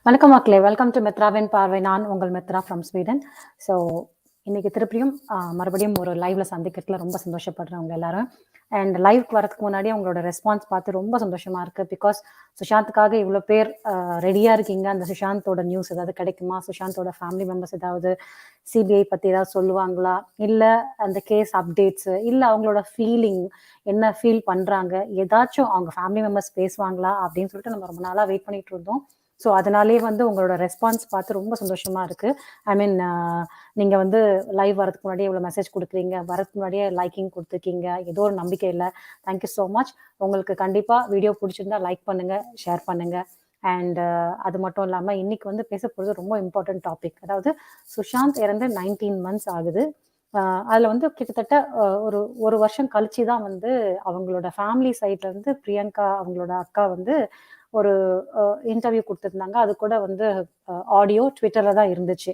வணக்கம் மக்களே, welcome to மித்ராவின் பார்வை. நான் உங்கள் மித்ரா ஃப்ரம் ஸ்வீடன். ஸோ இன்னைக்கு திருப்பியும் மறுபடியும் ஒரு லைவ்ல சந்திக்கிறதுல ரொம்ப சந்தோஷப்படுறேன் அவங்க எல்லாரும். அண்ட் லைவ்க்கு வரதுக்கு முன்னாடி அவங்களோட ரெஸ்பான்ஸ் பார்த்து ரொம்ப சந்தோஷமா இருக்கு. பிகாஸ் சுஷாந்துக்காக இவ்வளோ பேர் ரெடியா இருக்கீங்க. அந்த சுஷாந்தோட நியூஸ் ஏதாவது கிடைக்குமா, சுஷாந்தோட ஃபேமிலி மெம்பர்ஸ் ஏதாவது சிபிஐ பத்தி ஏதாவது சொல்லுவாங்களா, இல்லை அந்த கேஸ் அப்டேட்ஸ், இல்லை அவங்களோட ஃபீலிங் என்ன ஃபீல் பண்றாங்க, ஏதாச்சும் அவங்க ஃபேமிலி மெம்பர்ஸ் பேசுவாங்களா அப்படின்னு சொல்லிட்டு நம்ம ரொம்ப நாளாக வெயிட் பண்ணிட்டு இருந்தோம். ஸோ அதனாலே வந்து உங்களோட ரெஸ்பான்ஸ் பார்த்து ரொம்ப சந்தோஷமா இருக்கு. ஐ மீன் நீங்கள் வந்து லைவ் வரதுக்கு முன்னாடியே இவ்வளோ மெசேஜ் கொடுக்குறீங்க, வரதுக்கு முன்னாடியே லைக்கிங் கொடுத்துருக்கீங்க, ஏதோ ஒரு நம்பிக்கை இல்லை. Thank you so much. உங்களுக்கு கண்டிப்பாக வீடியோ பிடிச்சிருந்தா லைக் பண்ணுங்க, ஷேர் பண்ணுங்க. அண்ட் அது மட்டும் இல்லாமல் இன்னைக்கு வந்து பேச போகிறது ரொம்ப இம்பார்ட்டன்ட் டாபிக். அதாவது சுஷாந்த் இறந்து 19 months ஆகுது. அதில் வந்து கிட்டத்தட்ட ஒரு வருஷம் கழிச்சு தான் வந்து அவங்களோட ஃபேமிலி சைட்ல இருந்து பிரியங்கா அவங்களோட அக்கா வந்து ஒரு இன்டர்வியூ கொடுத்துருந்தாங்க. அது கூட வந்து ஆடியோ ட்விட்டர்ல தான் இருந்துச்சு.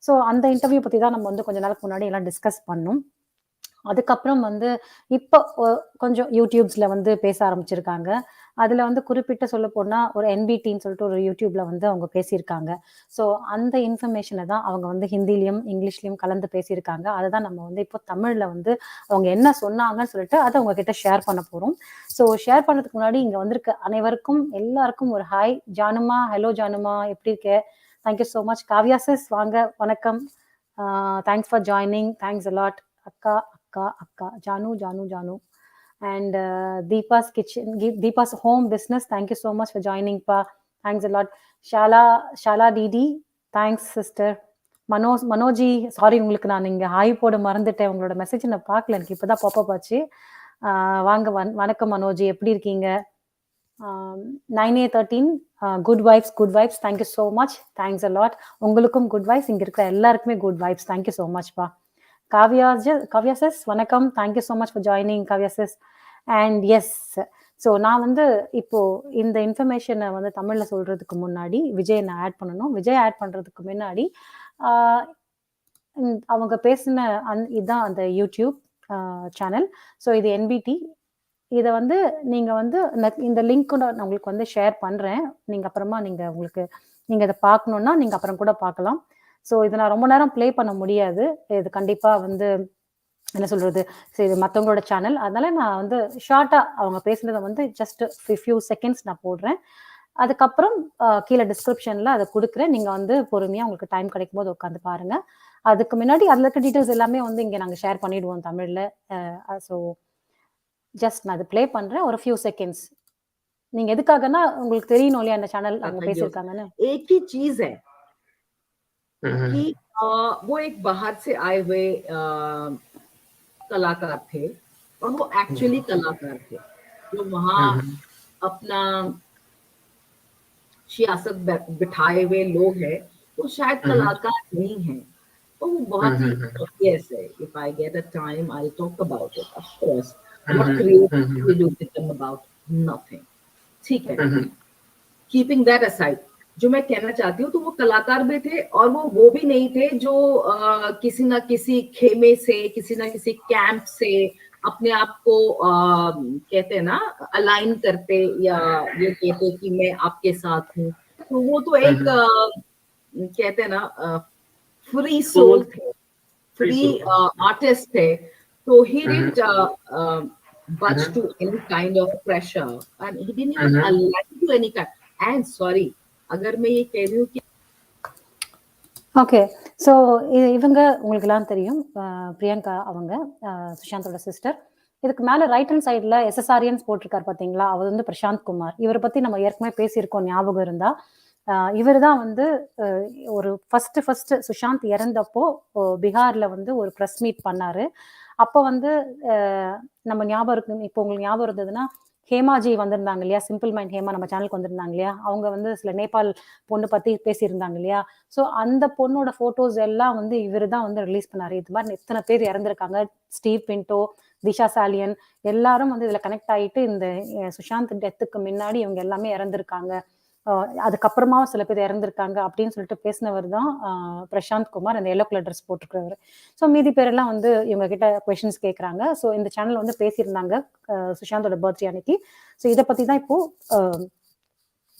ஸோ அந்த இன்டர்வியூ பற்றி தான் நம்ம வந்து கொஞ்ச நாளுக்கு முன்னாடி எல்லாம் டிஸ்கஸ் பண்ணோம். அதுக்கப்புறம் வந்து இப்போ கொஞ்சம் யூடியூப்ஸ்ல வந்து பேச ஆரம்பிச்சிருக்காங்க. அதுல வந்து குறிப்பிட்ட சொல்ல போனா ஒரு என்பிடின்னு சொல்லிட்டு ஒரு யூடியூப்ல வந்து அவங்க பேசியிருக்காங்க. ஸோ அந்த இன்ஃபர்மேஷனை தான் அவங்க வந்து ஹிந்திலையும் இங்கிலீஷ்லயும் கலந்து பேசியிருக்காங்க. அதை தான் நம்ம வந்து இப்போ தமிழ்ல வந்து அவங்க என்ன சொன்னாங்கன்னு சொல்லிட்டு அதை உங்ககிட்ட ஷேர் பண்ண போறோம். ஸோ ஷேர் பண்ணதுக்கு முன்னாடி இங்க வந்திருக்க அனைவருக்கும் எல்லாருக்கும் ஒரு ஹாய். ஜானுமா, ஹலோ ஜானுமா, எப்படி இருக்க? Thank you so much. Kavya sis வாங்க, வணக்கம். Thanks for joining, thanks a lot. அக்கா அக்கா அக்கா Jaanu Jaanu Jaanu. And Deepa's kitchen, Deepa's home business, thank you so much for joining pa, thanks a lot. Shala Didi, thanks sister. Manoji, sorry உங்களுக்கு நான் இங்கே ஹாய் போட மறந்துட்டேன். உங்களோட மெசேஜ் நான் பார்க்கல, எனக்கு இப்போ தான் பாப்பப் ஆச்சு. வாங்க, வணக்கம் மனோஜி, எப்படி இருக்கீங்க? 9A13 good vibes, thank you so much, thanks a lot. உங்களுக்கும் குட் வைப்ஸ், இங்கே இருக்கிற எல்லாருக்குமே good vibes, thank you so much பா. காவ்யா சிஸ் வணக்கம், thank you so much for joining Kavya sis. And yes, so நான் வந்து இப்போ இந்த இன்ஃபர்மேஷனை வந்து தமிழில் சொல்றதுக்கு முன்னாடி விஜய் நான் ஆட் பண்ணணும். விஜய் ஆட் பண்றதுக்கு முன்னாடி அவங்க பேசின இதுதான் அந்த யூடியூப் சேனல். ஸோ இது என்பிடி. இதை வந்து நீங்க வந்து இந்த லிங்க் கூட நான் உங்களுக்கு வந்து ஷேர் பண்றேன். நீங்க அப்புறமா நீங்க இதை பார்க்கணும்னா நீங்க அப்புறம் கூட பார்க்கலாம். ஸோ இதை நான் ரொம்ப நேரம் ப்ளே பண்ண முடியாது. இது கண்டிப்பாக வந்து என்ன சொல்றது, சரி இது மற்றவங்களோட சேனல், அதனால நான் வந்து ஷார்ட்டாக அவங்க பேசுனதை வந்து ஜஸ்ட் ஃபியூ செகண்ட்ஸ் நான் போடுறேன். அதுக்கப்புறம் கீழே டிஸ்கிரிப்ஷனில் அதை கொடுக்குறேன். நீங்கள் வந்து பொறுமையாக உங்களுக்கு டைம் கிடைக்கும் போது உட்காந்து பாருங்க. அதுக்கு முன்னாடி அதில் இருக்க டீட்டெயில்ஸ் எல்லாமே வந்து இங்கே நாங்கள் ஷேர் பண்ணிடுவோம் தமிழில். ஸோ ஜஸ்ட் நான் அதை ப்ளே பண்ணுறேன் ஒரு ஃபியூ செகண்ட்ஸ். நீங்க எதுக்காகனா உங்களுக்கு தெரியணும் இல்லையா அந்த சேனல் அவங்க பேசியிருக்காங்கன்னு. एक ही चीज है कि वो एक बाहर से आए हुए कलाकार थे और वो एक्चुअली कलाकार थे जो वहाँ अपना सियासत बिठाए हुए लोग हैं, वो शायद कलाकार नहीं हैं। तो वो बहुत ही obvious है. If I get a time, I'll talk about it. Of course, what creative we do with them about nothing. ठीक है. Keeping that aside, जो मैं कहना चाहती हूँ तो वो कलाकार भी थे और वो भी नहीं थे जो किसी ना किसी खेमे से, किसी ना किसी कैंप से अपने आप को कहते हैं ना अलाइन करते या ये कहते कि मैं आपके साथ हूँ. तो वो तो एक कहते हैं ना फ्री सोल थे, फ्री आर्टिस्ट थे. तो he didn't budge to any kind of pressure and he didn't even align to any kind. And sorry, अगर मैं ये कह रही हूँ कि ஓகே, ஸோ இவங்க உங்களுக்கு எல்லாம் தெரியும், பிரியங்கா அவங்க சுஷாந்தோட சிஸ்டர். இதுக்கு மேல ரைட் ஹேண்ட் சைட்ல எஸ்எஸ்ஆர்என்ஸ் போட்டிருக்காரு பாத்தீங்களா, அவர் வந்து பிரசாந்த் குமார். இவரை பத்தி நம்ம ஏற்கனவே பேசியிருக்கோம், ஞாபகம் இருந்தா. இவர் தான் வந்து ஒரு ஃபர்ஸ்ட் சுஷாந்த் இறந்தப்போ பீகார்ல வந்து ஒரு ப்ரெஸ் மீட் பண்ணாரு. அப்போ வந்து நம்ம ஞாபகம் இருக்கு, இப்போ உங்களுக்கு ஞாபகம் இருந்ததுன்னா ஹேமாஜி வந்திருந்தாங்க இல்லையா, சிம்பிள் மைண்ட் ஹேமா நம்ம சேனலுக்கு வந்திருந்தாங்க இல்லையா, அவங்க வந்து சில நேபாள் பொண்ணு பத்தி பேசியிருந்தாங்க இல்லையா. ஸோ அந்த பொண்ணோட போட்டோஸ் எல்லாம் வந்து இவர் தான் வந்து ரிலீஸ் பண்ணாரு. இது மாதிரி எத்தனை பேர் இறந்துருக்காங்க, ஸ்டீவ் பின்டோ, திஷா சாலியன் எல்லாரும் வந்து இதுல கனெக்ட் ஆகிட்டு இந்த சுஷாந்த் டெத்துக்கு முன்னாடி இவங்க எல்லாமே இறந்துருக்காங்க, அதுக்கப்புறமா சில பேர் இறந்துருக்காங்க அப்படின்னு சொல்லிட்டு பேசினவர் தான் பிரசாந்த் குமார், அந்த எல்லோ கலர் ட்ரெஸ் போட்டுருக்கிறவர். ஸோ மீதி பேரெல்லாம் வந்து இவங்க கிட்ட கொஸ்டின்ஸ் கேட்குறாங்க. ஸோ இந்த சேனல் வந்து பேசியிருந்தாங்க சுஷாந்தோட பர்த்டே அன்னைக்கு. ஸோ இதை பத்தி தான் இப்போ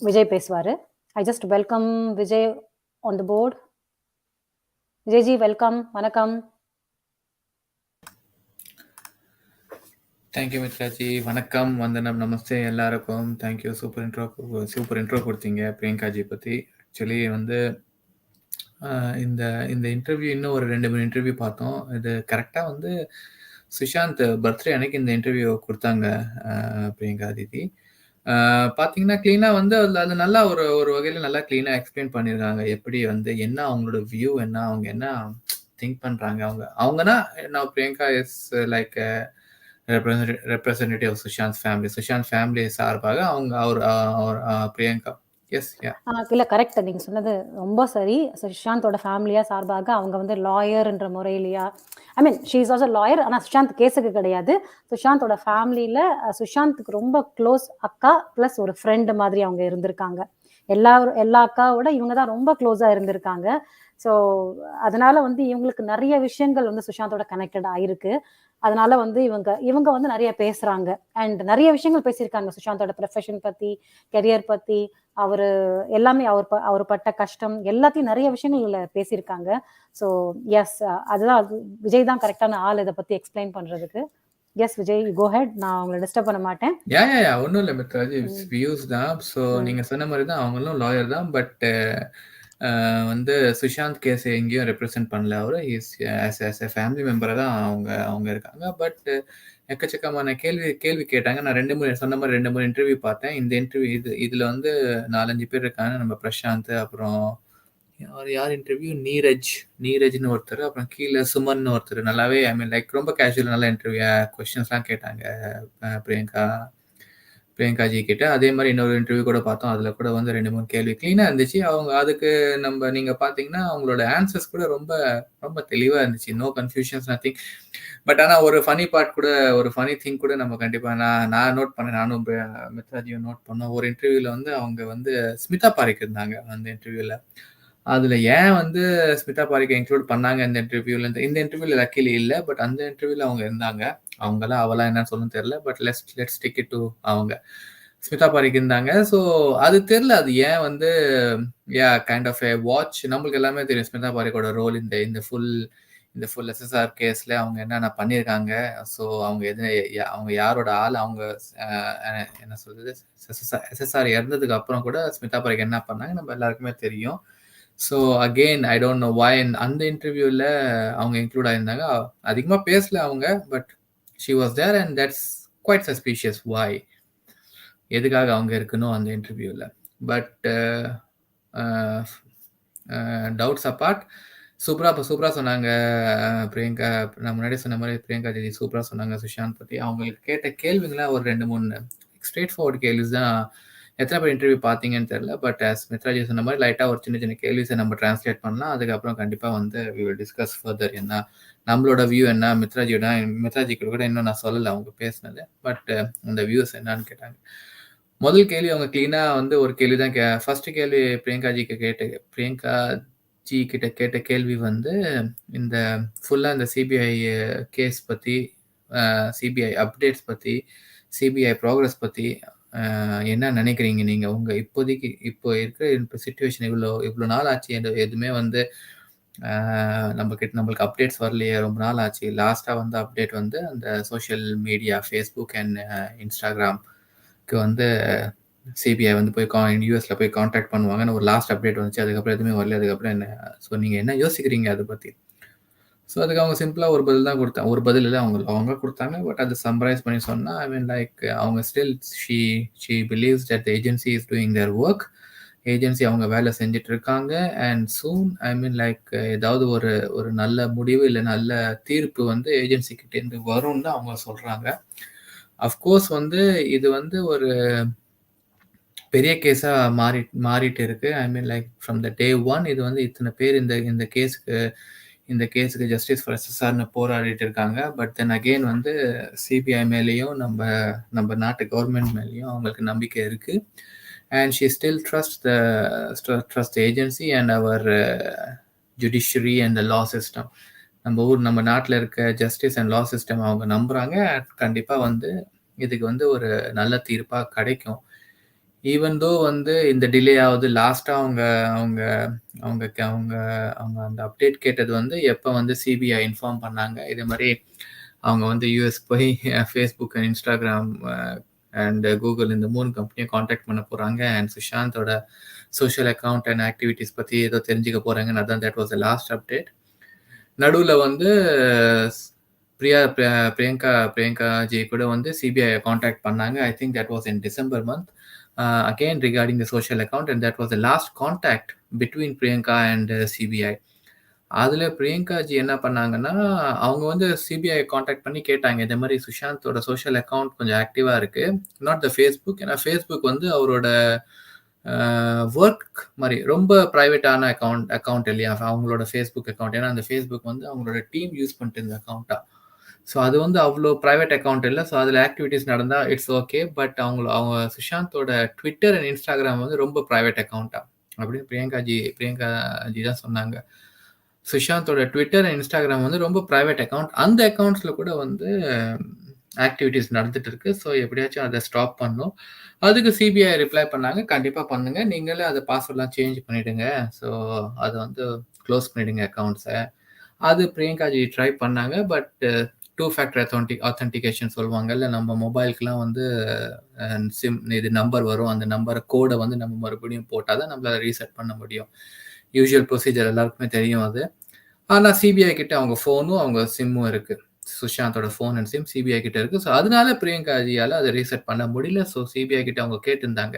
விஜய் பேசுவாரு. I just welcome Vijay on the board. Vijay ji, welcome. Vanakkam. Thank you Mitraji. வணக்கம், வந்தனம், நமஸ்தே எல்லாருக்கும். தேங்க்யூ. சூப்பர் இன்ட்ரோ கொடுத்தீங்க பிரியங்காஜி பற்றி. ஆக்சுவலி வந்து இந்த இந்த இன்டர்வியூ இன்னும் ஒரு 2-3 இன்டர்வியூ பார்த்தோம். இது கரெக்டாக வந்து சுஷாந்த் பர்த்டே அன்னைக்கு இந்த இன்டர்வியூ கொடுத்தாங்க பிரியங்கா தீதி. பார்த்தீங்கன்னா க்ளீனாக வந்து அது நல்லா ஒரு வகையில் நல்லா க்ளீனாக எக்ஸ்பிளைன் பண்ணியிருக்காங்க. எப்படி வந்து என்ன அவங்களோட வியூ என்ன, அவங்க என்ன திங்க் பண்ணுறாங்க. அவங்கன்னா நான் Priyanka is like representative of Sushant family சார்பாக அவங்க அவர் பிரியங்கா. எஸ், இல்லை கரெக்ட், நீங்கள் சொன்னது ரொம்ப சரி. சுஷாந்தோட ஃபேமிலியாக சார்பாக அவங்க வந்து லாயர்ன்ற முறையிலையா, I mean she is also lawyer, ஆனால் சுஷாந்த் கேஸுக்கு கிடையாது. சுஷாந்தோட ஃபேமிலியில் சுஷாந்துக்கு ரொம்ப க்ளோஸ் அக்கா ப்ளஸ் ஒரு ஃப்ரெண்டு மாதிரி அவங்க இருந்திருக்காங்க. எல்லா அக்காவோட இவங்க தான் ரொம்ப க்ளோஸாக இருந்திருக்காங்க. ஸோ அதனால வந்து இவங்களுக்கு நிறைய விஷயங்கள் வந்து சுஷாந்தோட கனெக்டட் ஆயிருக்கு. அதனால வந்து இவங்க வந்து நிறைய பேசுறாங்க அண்ட் நிறைய விஷயங்கள் பேசியிருக்காங்க சுஷாந்தோட ப்ரொஃபஷன் பத்தி, கெரியர் பத்தி, அவரு எல்லாமே அவர் பட்ட கஷ்டம் எல்லாத்தையும் நிறைய விஷயங்கள் பேசியிருக்காங்க. ஸோ எஸ், அதுதான் விஜய் தான் கரெக்டான ஆள் இதை பத்தி எக்ஸ்பிளைன் பண்றதுக்கு. எஸ் விஜய், கோ ஹெட். நான் உங்களை டிஸ்டர்ப் பண்ண மாட்டேன். ஒன்றும் இல்லை மித்ராஜி, வியூஸ் தான். ஸோ நீங்க சொன்ன மாதிரி தான் அவங்களும் லாயர் தான். பட் வந்து சுஷாந்த் கேஸை எங்கேயும் ரெப்ரசென்ட் பண்ணல. அவர் ஆஸ் எ ஃபேமிலி மெம்பரை தான் அவங்க இருக்காங்க. பட் எக்கச்சக்கமான கேள்வி கேட்டாங்க. நான் 2-3 இன்டர்வியூ பார்த்தேன். இந்த இன்டர்வியூ இதில் வந்து 4-5 பேர் இருக்காங்க. நம்ம பிரசாந்த், அப்புறம் யார் இன்டர்வியூ, நீரஜ்னு ஒருத்தர், அப்புறம் கீழே சுமன் ஒருத்தர். நல்லாவே ஐ மீன் லைக் ரொம்ப கேஷுவல் நல்ல இன்டர்வியூ கொஸ்டின்ஸ்லாம் கேட்டாங்க பிரியங்காஜி கிட்ட. அதே மாதிரி இன்னொரு இன்டர்வியூ கூட பார்த்தோம். அதில் கூட வந்து 2-3 கேள்வி க்ளீனாக இருந்துச்சு. அதுக்கு நீங்கள் பார்த்தீங்கன்னா அவங்களோட ஆன்சர்ஸ் கூட ரொம்ப ரொம்ப தெளிவாக இருந்துச்சு. No confusions, nothing. பட் ஆனால் ஒரு ஃபனி பார்ட் கூட, ஒரு ஃபனி திங் கூட நம்ம கண்டிப்பாக நான் நோட் பண்ணேன். நானும் மித்ராஜியும் நோட் பண்ணோம். ஒரு இன்டர்வியூவில் வந்து அவங்க வந்து ஸ்மிதா பாரிக் இருந்தாங்க அந்த இன்டர்வியூவில். அதில் ஏன் வந்து ஸ்மிதா பாரிக்கை இன்க்ளூட் பண்ணாங்க இந்த இன்டர்வியூவில் லக்கிலி இல்லை. பட் அந்த இன்டர்வியூவில் அவங்க இருந்தாங்க. அவளாம் என்ன சொல்லணும்னு தெரியல. But let's take it to அவங்க ஸ்மிதா பாரிக் இருந்தாங்க. ஸோ அது தெரியல, அது ஏன் வந்து கைண்ட் ஆஃப் ஏ வாட்ச். நம்மளுக்கு எல்லாமே தெரியும் ஸ்மிதா பாரிக்கோட ரோல் இந்த ஃபுல் எஸ்எஸ்ஆர் கேஸில் அவங்க என்னென்ன பண்ணியிருக்காங்க. ஸோ அவங்க யாரோட ஆள், அவங்க என்ன சொல்றது, எஸ்எஸ்ஆர் இறந்ததுக்கு அப்புறம் கூட ஸ்மிதா பாரிக் என்ன பண்ணாங்க நம்ம எல்லாருக்குமே தெரியும். So again I don't know why அந்த இன்டர்வியூவில் அவங்க இன்க்ளூட் ஆயிருந்தாங்க. அதிகமாக பேசல அவங்க, but she was there and that's quite suspicious. Why, எதுக்காக அவங்க இருக்கணும் அந்த இன்டர்வியூவில். பட் டவுட்ஸ் அப்பார்ட், சூப்பராக சொன்னாங்க பிரியங்கா. நான் முன்னாடி சொன்ன மாதிரி பிரியங்கா தீதி சூப்பராக சொன்னாங்க சுஷாந்த் பற்றி. அவங்களுக்கு கேட்ட கேள்விங்களாம் ஒரு 2-3 ஸ்ட்ரெயிட் ஃபார்வர்ட் கேள்விஸ் தான். எத்தனை பேர் இன்டர்வியூ பார்த்தீங்கன்னு தெரியல. பட் மித்ராஜி சொன்ன மாதிரி லைட்டாக ஒரு சின்ன கேள்விஸை நம்ம டிரான்ஸ்லேட் பண்ணலாம். அதுக்கப்புறம் கண்டிப்பாக வந்து வி வில் டிஸ்கஸ் ஃபர்தர். என்ன நம்மளோட வியூ என்ன, மித்ராஜிக்கு கூட இன்னும் நான் சொல்லலை அவங்க பேசினது. பட் அந்த வியூஸ் என்னன்னு கேட்டாங்க. முதல் கேள்வி அவங்க க்ளீனாக வந்து ஒரு கேள்வி தான் ஃபர்ஸ்ட் கேள்வி பிரியங்கா கிட்ட கேட்ட கேள்வி வந்து இந்த ஃபுல்லாக இந்த சிபிஐ கேஸ் பற்றி, சிபிஐ அப்டேட்ஸ் பற்றி, சிபிஐ ப்ராக்ரஸ் பற்றி என்ன நினைக்கிறீங்க நீங்கள்? உங்கள் இப்போ இருக்கிற சிச்சுவேஷன் இவ்வளோ நாள் ஆச்சு, எதுவுமே வந்து நம்மளுக்கு அப்டேட்ஸ் வரலையே, ரொம்ப நாள் ஆச்சு. லாஸ்ட்டாக வந்து அப்டேட் வந்து அந்த சோஷியல் மீடியா ஃபேஸ்புக் அண்ட் இன்ஸ்டாகிராம்க்கு வந்து சிபிஐ வந்து போய் யூஎஸில் போய் கான்டாக்ட் பண்ணுவாங்கன்னு ஒரு லாஸ்ட் அப்டேட் வந்துச்சு. அதுக்கப்புறம் எதுவுமே வரல. அதுக்கப்புறம் என்ன, ஸோ நீங்கள் என்ன யோசிக்கிறீங்க அதை பற்றி? ஸோ அதுக்கு அவங்க சிம்பிளாக ஒரு பதில் தான் கொடுத்தாங்க. ஒரு பதில் இல்லை, அவங்க கொடுத்தாங்க. பட் அது சம்மரைஸ் பண்ணி சொன்னால், ஐ மீன் லைக் அவங்க still she believes that the agency is doing their work. Agency அவங்க வேலை செஞ்சுட்டு இருக்காங்க. And soon I mean like ஏதாவது ஒரு நல்ல முடிவு இல்லை நல்ல தீர்ப்பு வந்து ஏஜென்சி கிட்டேருந்து வரும்னு தான் அவங்க சொல்கிறாங்க. அஃப்கோர்ஸ் வந்து இது வந்து ஒரு பெரிய கேஸாக மாறிட்டு இருக்கு. I mean like from the day one இது வந்து இத்தனை பேர் இந்த கேஸுக்கு ஜஸ்டிஸ் ஃபார் எஸ்எஸ்ஆர்னு போராடிட்டு இருக்காங்க. பட் தென் அகெயின் வந்து சிபிஐ மேலேயும் நம்ம நாட்டு கவர்மெண்ட் மேலேயும் அவங்களுக்கு நம்பிக்கை இருக்குது. And she still trust agency and our judiciary and the law system. நம்ம நாட்டில் இருக்க ஜஸ்டிஸ் அண்ட் லா சிஸ்டம் அவங்க நம்புகிறாங்க. கண்டிப்பாக வந்து இதுக்கு வந்து ஒரு நல்ல தீர்ப்பாக கிடைக்கும். ஈவன் தோ வந்து இந்த டிலே ஆகுது, லாஸ்ட்டாக அவங்க அவங்க அவங்க அவங்க அவங்க அந்த அப்டேட் கேட்டது வந்து எப்போ வந்து சிபிஐ இன்ஃபார்ம் பண்ணாங்க, இதே மாதிரி அவங்க வந்து யூஎஸ் போய் Facebook and Instagram and Google இந்த 3 கம்பெனியை காண்டாக்ட் பண்ண போகிறாங்க அண்ட் சுஷாந்தோட சோஷியல் அக்கௌண்ட் அண்ட் ஆக்டிவிட்டீஸ் பற்றி ஏதோ தெரிஞ்சுக்க போகிறாங்கன்னு அதான் that was the last update. நடுவில் வந்து பிரியங்கா ஜி கூட வந்து சிபிஐ காண்டாக்ட் பண்ணாங்க. I think that was in December month again regarding the social account, and that was the last contact between Priyanka and CBI. அதில் பிரியங்கா ஜி என்ன பண்ணாங்கன்னா, அவங்க வந்து சிபிஐ காண்டாக்ட் பண்ணி கேட்டாங்க, இந்த மாதிரி சுஷாந்தோட சோஷியல் அக்கௌண்ட் கொஞ்சம் ஆக்டிவாக இருக்குது, நாட் த ஃபேஸ்புக், ஏன்னா ஃபேஸ்புக் வந்து அவரோட ஒர்க் மாதிரி ரொம்ப ப்ரைவேட்டான அக்கௌண்ட் இல்லையா அவங்களோட ஃபேஸ்புக் அக்கௌண்ட், ஏன்னா அந்த ஃபேஸ்புக் வந்து அவங்களோட டீம் யூஸ் பண்ணிட்டு இருந்த அக்கௌண்ட்டாக. ஸோ அது வந்து அவ்வளோ ப்ரைவேட் அக்கௌண்ட் இல்லை. ஸோ அதில் ஆக்டிவிட்டீஸ் நடந்தால் இட்ஸ் ஓகே. பட் அவங்க சுஷாந்தோட ட்விட்டர் அண்ட் இன்ஸ்டாகிராம் வந்து ரொம்ப ப்ரைவேட் அக்கௌண்ட்டா அப்படின்னு பிரியங்கா ஜி தான் சொன்னாங்க. சுஷாந்தோட ட்விட்டர் அண்ட் இன்ஸ்டாகிராம் வந்து ரொம்ப ப்ரைவேட் அக்கௌண்ட், அந்த அக்கௌண்ட்ஸில் கூட வந்து ஆக்டிவிட்டீஸ் நடந்துட்டு இருக்கு. ஸோ எப்படியாச்சும் அதை ஸ்டாப் பண்ணும். அதுக்கு சிபிஐ ரிப்ளை பண்ணாங்க, கண்டிப்பாக பண்ணுங்க, நீங்களே அதை பாஸ்வேர்ட்லாம் சேஞ்ச் பண்ணிவிடுங்க, ஸோ அதை வந்து க்ளோஸ் பண்ணிவிடுங்க அக்கௌண்ட்ஸை. அது பிரியங்கா ஜி ட்ரை பண்ணாங்க. பட் 2 ஃபேக்டர் ஆத்தென்டிகேஷன் சொல்லுவாங்கல்ல, நம்ம மொபைலுக்குலாம் வந்து சிம் இது நம்பர் வரும், அந்த நம்பரை கோடை வந்து நம்ம மறுபடியும் போட்டால் தான் நம்மளால் ரீசெட் பண்ண முடியும். யூஷுவல் ப்ரொசீஜர் எல்லாருக்குமே தெரியும் அது. ஆனால் சிபிஐ கிட்ட அவங்க ஃபோனும் அவங்க சிம்மும் இருக்குது, சுஷாந்தோட ஃபோன் அண்ட் சிம் சிபிஐ கிட்ட இருக்குது. ஸோ அதனால பிரியங்கா ஜியால் அதை ரீசெட் பண்ண முடியல. ஸோ சிபிஐ கிட்ட அவங்க கேட்டிருந்தாங்க,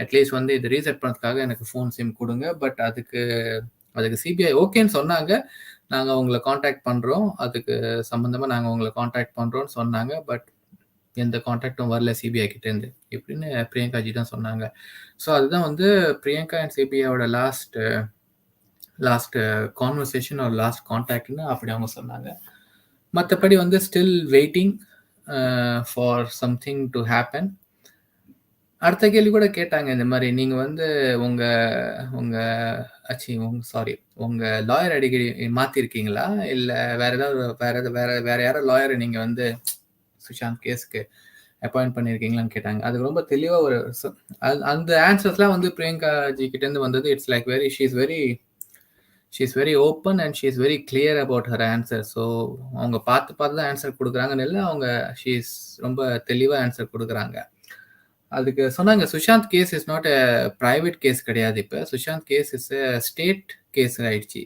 அட்லீஸ்ட் வந்து இது ரீசெட் பண்ணுறதுக்காக எனக்கு ஃபோன் சிம் கொடுங்க. பட் அதுக்கு சிபிஐ ஓகேன்னு சொன்னாங்க, நாங்கள் உங்களை காண்டாக்ட் பண்ணுறோம், அதுக்கு சம்மந்தமாக நாங்கள் உங்களை காண்டாக்ட் பண்ணுறோன்னு சொன்னாங்க. பட் எந்த காண்டாக்டும் வரல சிபிஐ கிட்டேருந்து இப்படின்னு பிரியங்கா ஜி தான் சொன்னாங்க. ஸோ அதுதான் வந்து பிரியங்கா அண்ட் சிபிஐயோட லாஸ்ட் கான்வர்சேஷன் ஒரு லாஸ்ட் காண்டாக்ட்னு அப்படி அவங்க சொன்னாங்க. மற்றபடி வந்து still waiting for something to happen. அடுத்த கேள்வி கூட கேட்டாங்க, இந்த மாதிரி நீங்கள் வந்து உங்கள் லாயர் அடிக்கடி மாற்றிருக்கீங்களா, இல்லை வேற யாரோ லாயரை நீங்கள் வந்து சுஷாந்த் கேஸுக்கு அப்பாயிண்ட் பண்ணியிருக்கீங்களான்னு கேட்டாங்க. அது ரொம்ப தெளிவாக அந்த ஆன்சர்ஸ்லாம் வந்து பிரியங்கா ஜி கிட்டேருந்து வந்தது. It's like she is very open and she is very clear about her answer. So அவங்க பார்த்து தான் ஆன்சர் கொடுக்குறாங்கன்னு இல்லை, அவங்க ஷீ இஸ் ரொம்ப தெளிவாக ஆன்சர் கொடுக்குறாங்க. அதுக்கு சொன்னாங்க, Sushant case is not a private case கிடையாது, இப்போ Sushant case is a state case ஆயிடுச்சு.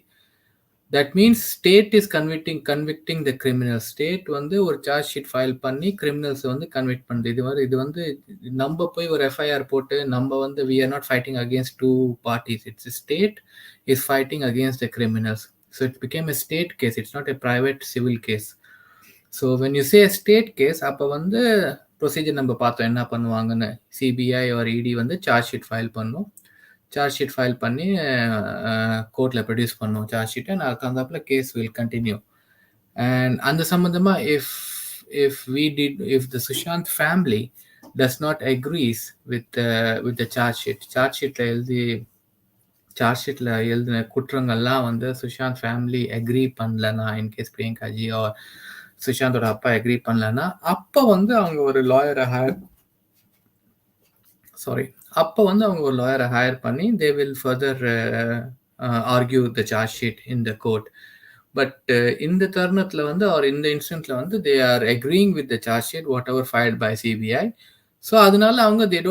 That means state is convicting the criminal. State வந்து ஒரு சார்ஜ் ஷீட் ஃபைல் பண்ணி கிரிமினல்ஸ் வந்து கன்விக்ட் பண்ணுது. இது வந்து நம்ம போய் ஒரு எஃப்ஐஆர் போட்டு நம்ம வந்து we are not fighting against two parties. It's a state is fighting against the criminals. So it became a state case. It's not a private civil case. So when you say a state case, அப்போ வந்து procedure நம்ம பார்த்தோம் என்ன பண்ணுவாங்கன்னு. CBI ஒரு இடி வந்து charge sheet file பண்ணும், சார்ஜ் ஷீட் ஃபைல் பண்ணி கோர்ட்டில் ப்ரொடியூஸ் பண்ணும் சார்ஜ் ஷீட்டை. நான் அதுக்கு கேஸ் வில் கண்டினியூ. அண்ட் அந்த சம்மந்தமாக if the Sushant family does not agrees with the charge ஷீட்டில் எழுதின குற்றங்கள்லாம் வந்து சுஷாந்த் ஃபேமிலி அக்ரி பண்ணலன்னா, இன்கேஸ் பிரியங்கா ஜி ஆர் சுஷாந்தோட அப்பா அக்ரி பண்ணலன்னா, அப்போ வந்து அவங்க ஒரு லாயரை ஹையர் பண்ணி they will further argue the charge sheet in the court. But இந்த தருணத்தில் வந்து or இந்த இன்ஸ்டன்ட்ல வந்து they are agreeing with the charge sheet whatever filed by CBI. So அதனால அவங்க they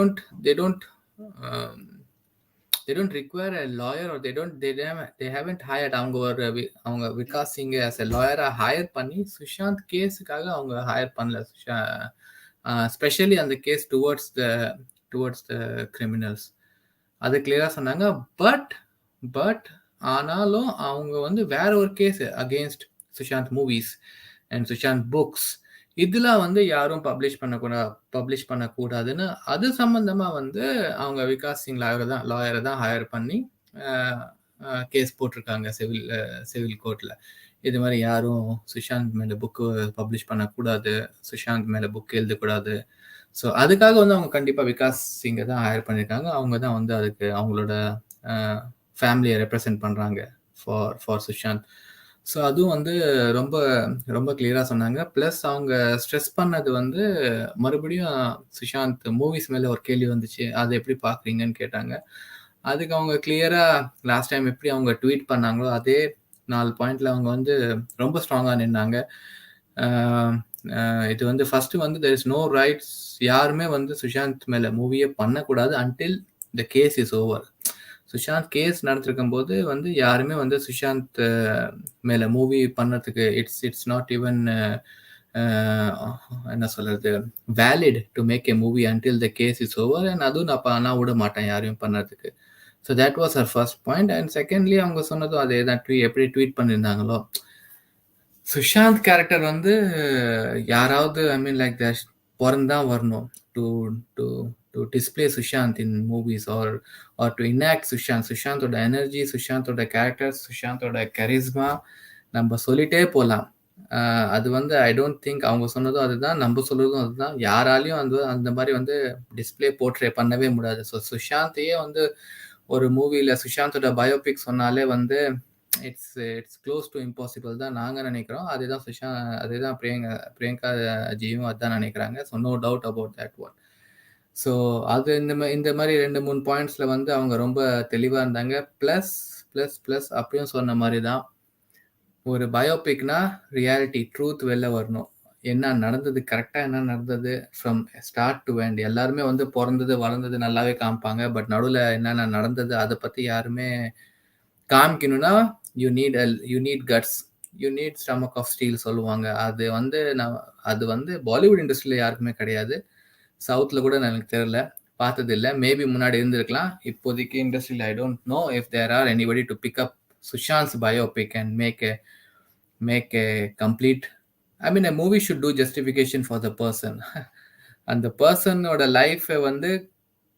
don't require a lawyer or they haven't hired. அவங்க Vikas Singh as a lawyer higher பண்ணி சுஷாந்த் கேஸுக்காக அவங்க ஹையர் பண்ணல, ஸ்பெஷலி அந்த கேஸ் டுவர்ட்ஸ் த கிரிமினல்ஸ். அது கிளியரா சொன்னாங்க. பட் ஆனாலும் அவங்க வந்து வேற ஒரு case against Sushant movies and Sushant books, இதெல்லாம் வந்து யாரும் பப்ளிஷ் பண்ணக்கூடாதுன்னு அது சம்பந்தமா வந்து அவங்க விகாஸ் சிங் லாயரை தான் ஹையர் பண்ணி கேஸ் போட்டிருக்காங்க சிவில் கோர்ட்டில். இது மாதிரி யாரும் சுஷாந்த் மேலே புக்கு பப்ளிஷ் பண்ணக்கூடாது, சுஷாந்த் மேலே புக் எழுதக்கூடாது. ஸோ அதுக்காக வந்து அவங்க கண்டிப்பாக விகாஸ் சிங்கை தான் ஹையர் பண்ணியிருக்காங்க. அவங்க தான் வந்து அதுக்கு அவங்களோட ஃபேமிலியை ரெப்ரசன்ட் பண்ணுறாங்க ஃபார் சுஷாந்த். ஸோ அதுவும் வந்து ரொம்ப ரொம்ப கிளியராக சொன்னாங்க. ப்ளஸ் அவங்க ஸ்ட்ரெஸ் பண்ணது வந்து மறுபடியும் சுஷாந்த் மூவிஸ் மேலே ஒரு கேள்வி வந்துச்சு, அதை எப்படி பார்க்குறீங்கன்னு கேட்டாங்க. அதுக்கு அவங்க கிளியராக லாஸ்ட் டைம் எப்படி அவங்க ட்வீட் பண்ணாங்களோ அதே 4 பாயிண்ட்ல அவங்க வந்து ரொம்ப ஸ்ட்ராங்காக நின்னாங்க. இது வந்து ஃபர்ஸ்ட் வந்து there is no rights, யாருமே வந்து சுஷாந்த் மேலே மூவியே பண்ணக்கூடாது until the case is over. Sushant case நடத்திருக்கும் போது வந்து யாருமே வந்து சுஷாந்த் மேல மூவி பண்ணதுக்கு இட்ஸ் நாட் ஈவன் என்ன சொல்றது valid to make a movie until the case is over. And அதுவும் நான் விட மாட்டேன் யாரையும் பண்ணதுக்கு. So that was our first point. And secondly அவங்க சொன்னதும் அதே தான், எப்படி ட்வீட் பண்ணியிருந்தாங்களோ, சுஷாந்த் கேரக்டர் வந்து யாராவது ஐ மீன் லைக் பிறந்தான் வரணும் to to to display Sushant in movies or to enact சுஷாந்தோட எனர்ஜி, சுஷாந்தோட கேரக்டர், சுஷாந்தோட கரிஸ்மா நம்ம சொல்லிட்டே போகலாம். அது வந்து ஐ டோன்ட் திங்க் அவங்க சொன்னதும் அதுதான், நம்ம சொல்றதும் அதுதான், யாராலையும் அந்த மாதிரி வந்து டிஸ்பிளே போர்ட்ரே பண்ணவே முடியாது. ஸோ சுஷாந்தையே வந்து ஒரு மூவியில் சுஷாந்தோட பயோபிக் சொன்னாலே வந்து இட்ஸ் க்ளோஸ் டு இம்பாசிபிள் தான் நாங்கள் நினைக்கிறோம். அதுதான் பிரியங்கா ஜியும் அதுதான் நினைக்கிறாங்க. So no doubt about that one. So அது இந்த மாதிரி 2-3 பாயிண்ட்ஸில் வந்து அவங்க ரொம்ப தெளிவாக இருந்தாங்க. ப்ளஸ் அப்படியும் சொன்ன மாதிரி தான், ஒரு பயோபிக்னா ரியாலிட்டி ட்ரூத் வெளில வரணும். என்ன நடந்தது, கரெக்டாக என்ன நடந்தது ஃப்ரம் ஸ்டார்ட் டு எண்ட். எல்லாருமே வந்து பிறந்தது வளர்ந்தது நல்லாவே காமிப்பாங்க, பட் நடுவில் என்னென்ன நடந்தது அதை பற்றி யாருமே காமிக்கணும்னா you need guts, you need stomach of steel சொல்லுவாங்க. அது வந்து பாலிவுட் இண்டஸ்ட்ரியில் யாருக்குமே கிடையாது. சவுத்தில் கூட எனக்கு தெரியல, பார்த்தது இல்லை. மேபி முன்னாடி இருந்திருக்கலாம். இப்போதைக்கு இண்டஸ்ட்ரியில் I don't know if there are anybody to pick up Sushant's biopic and make a complete, I mean a movie should do justification for the person. அந்த பர்சனோட லைஃபை வந்து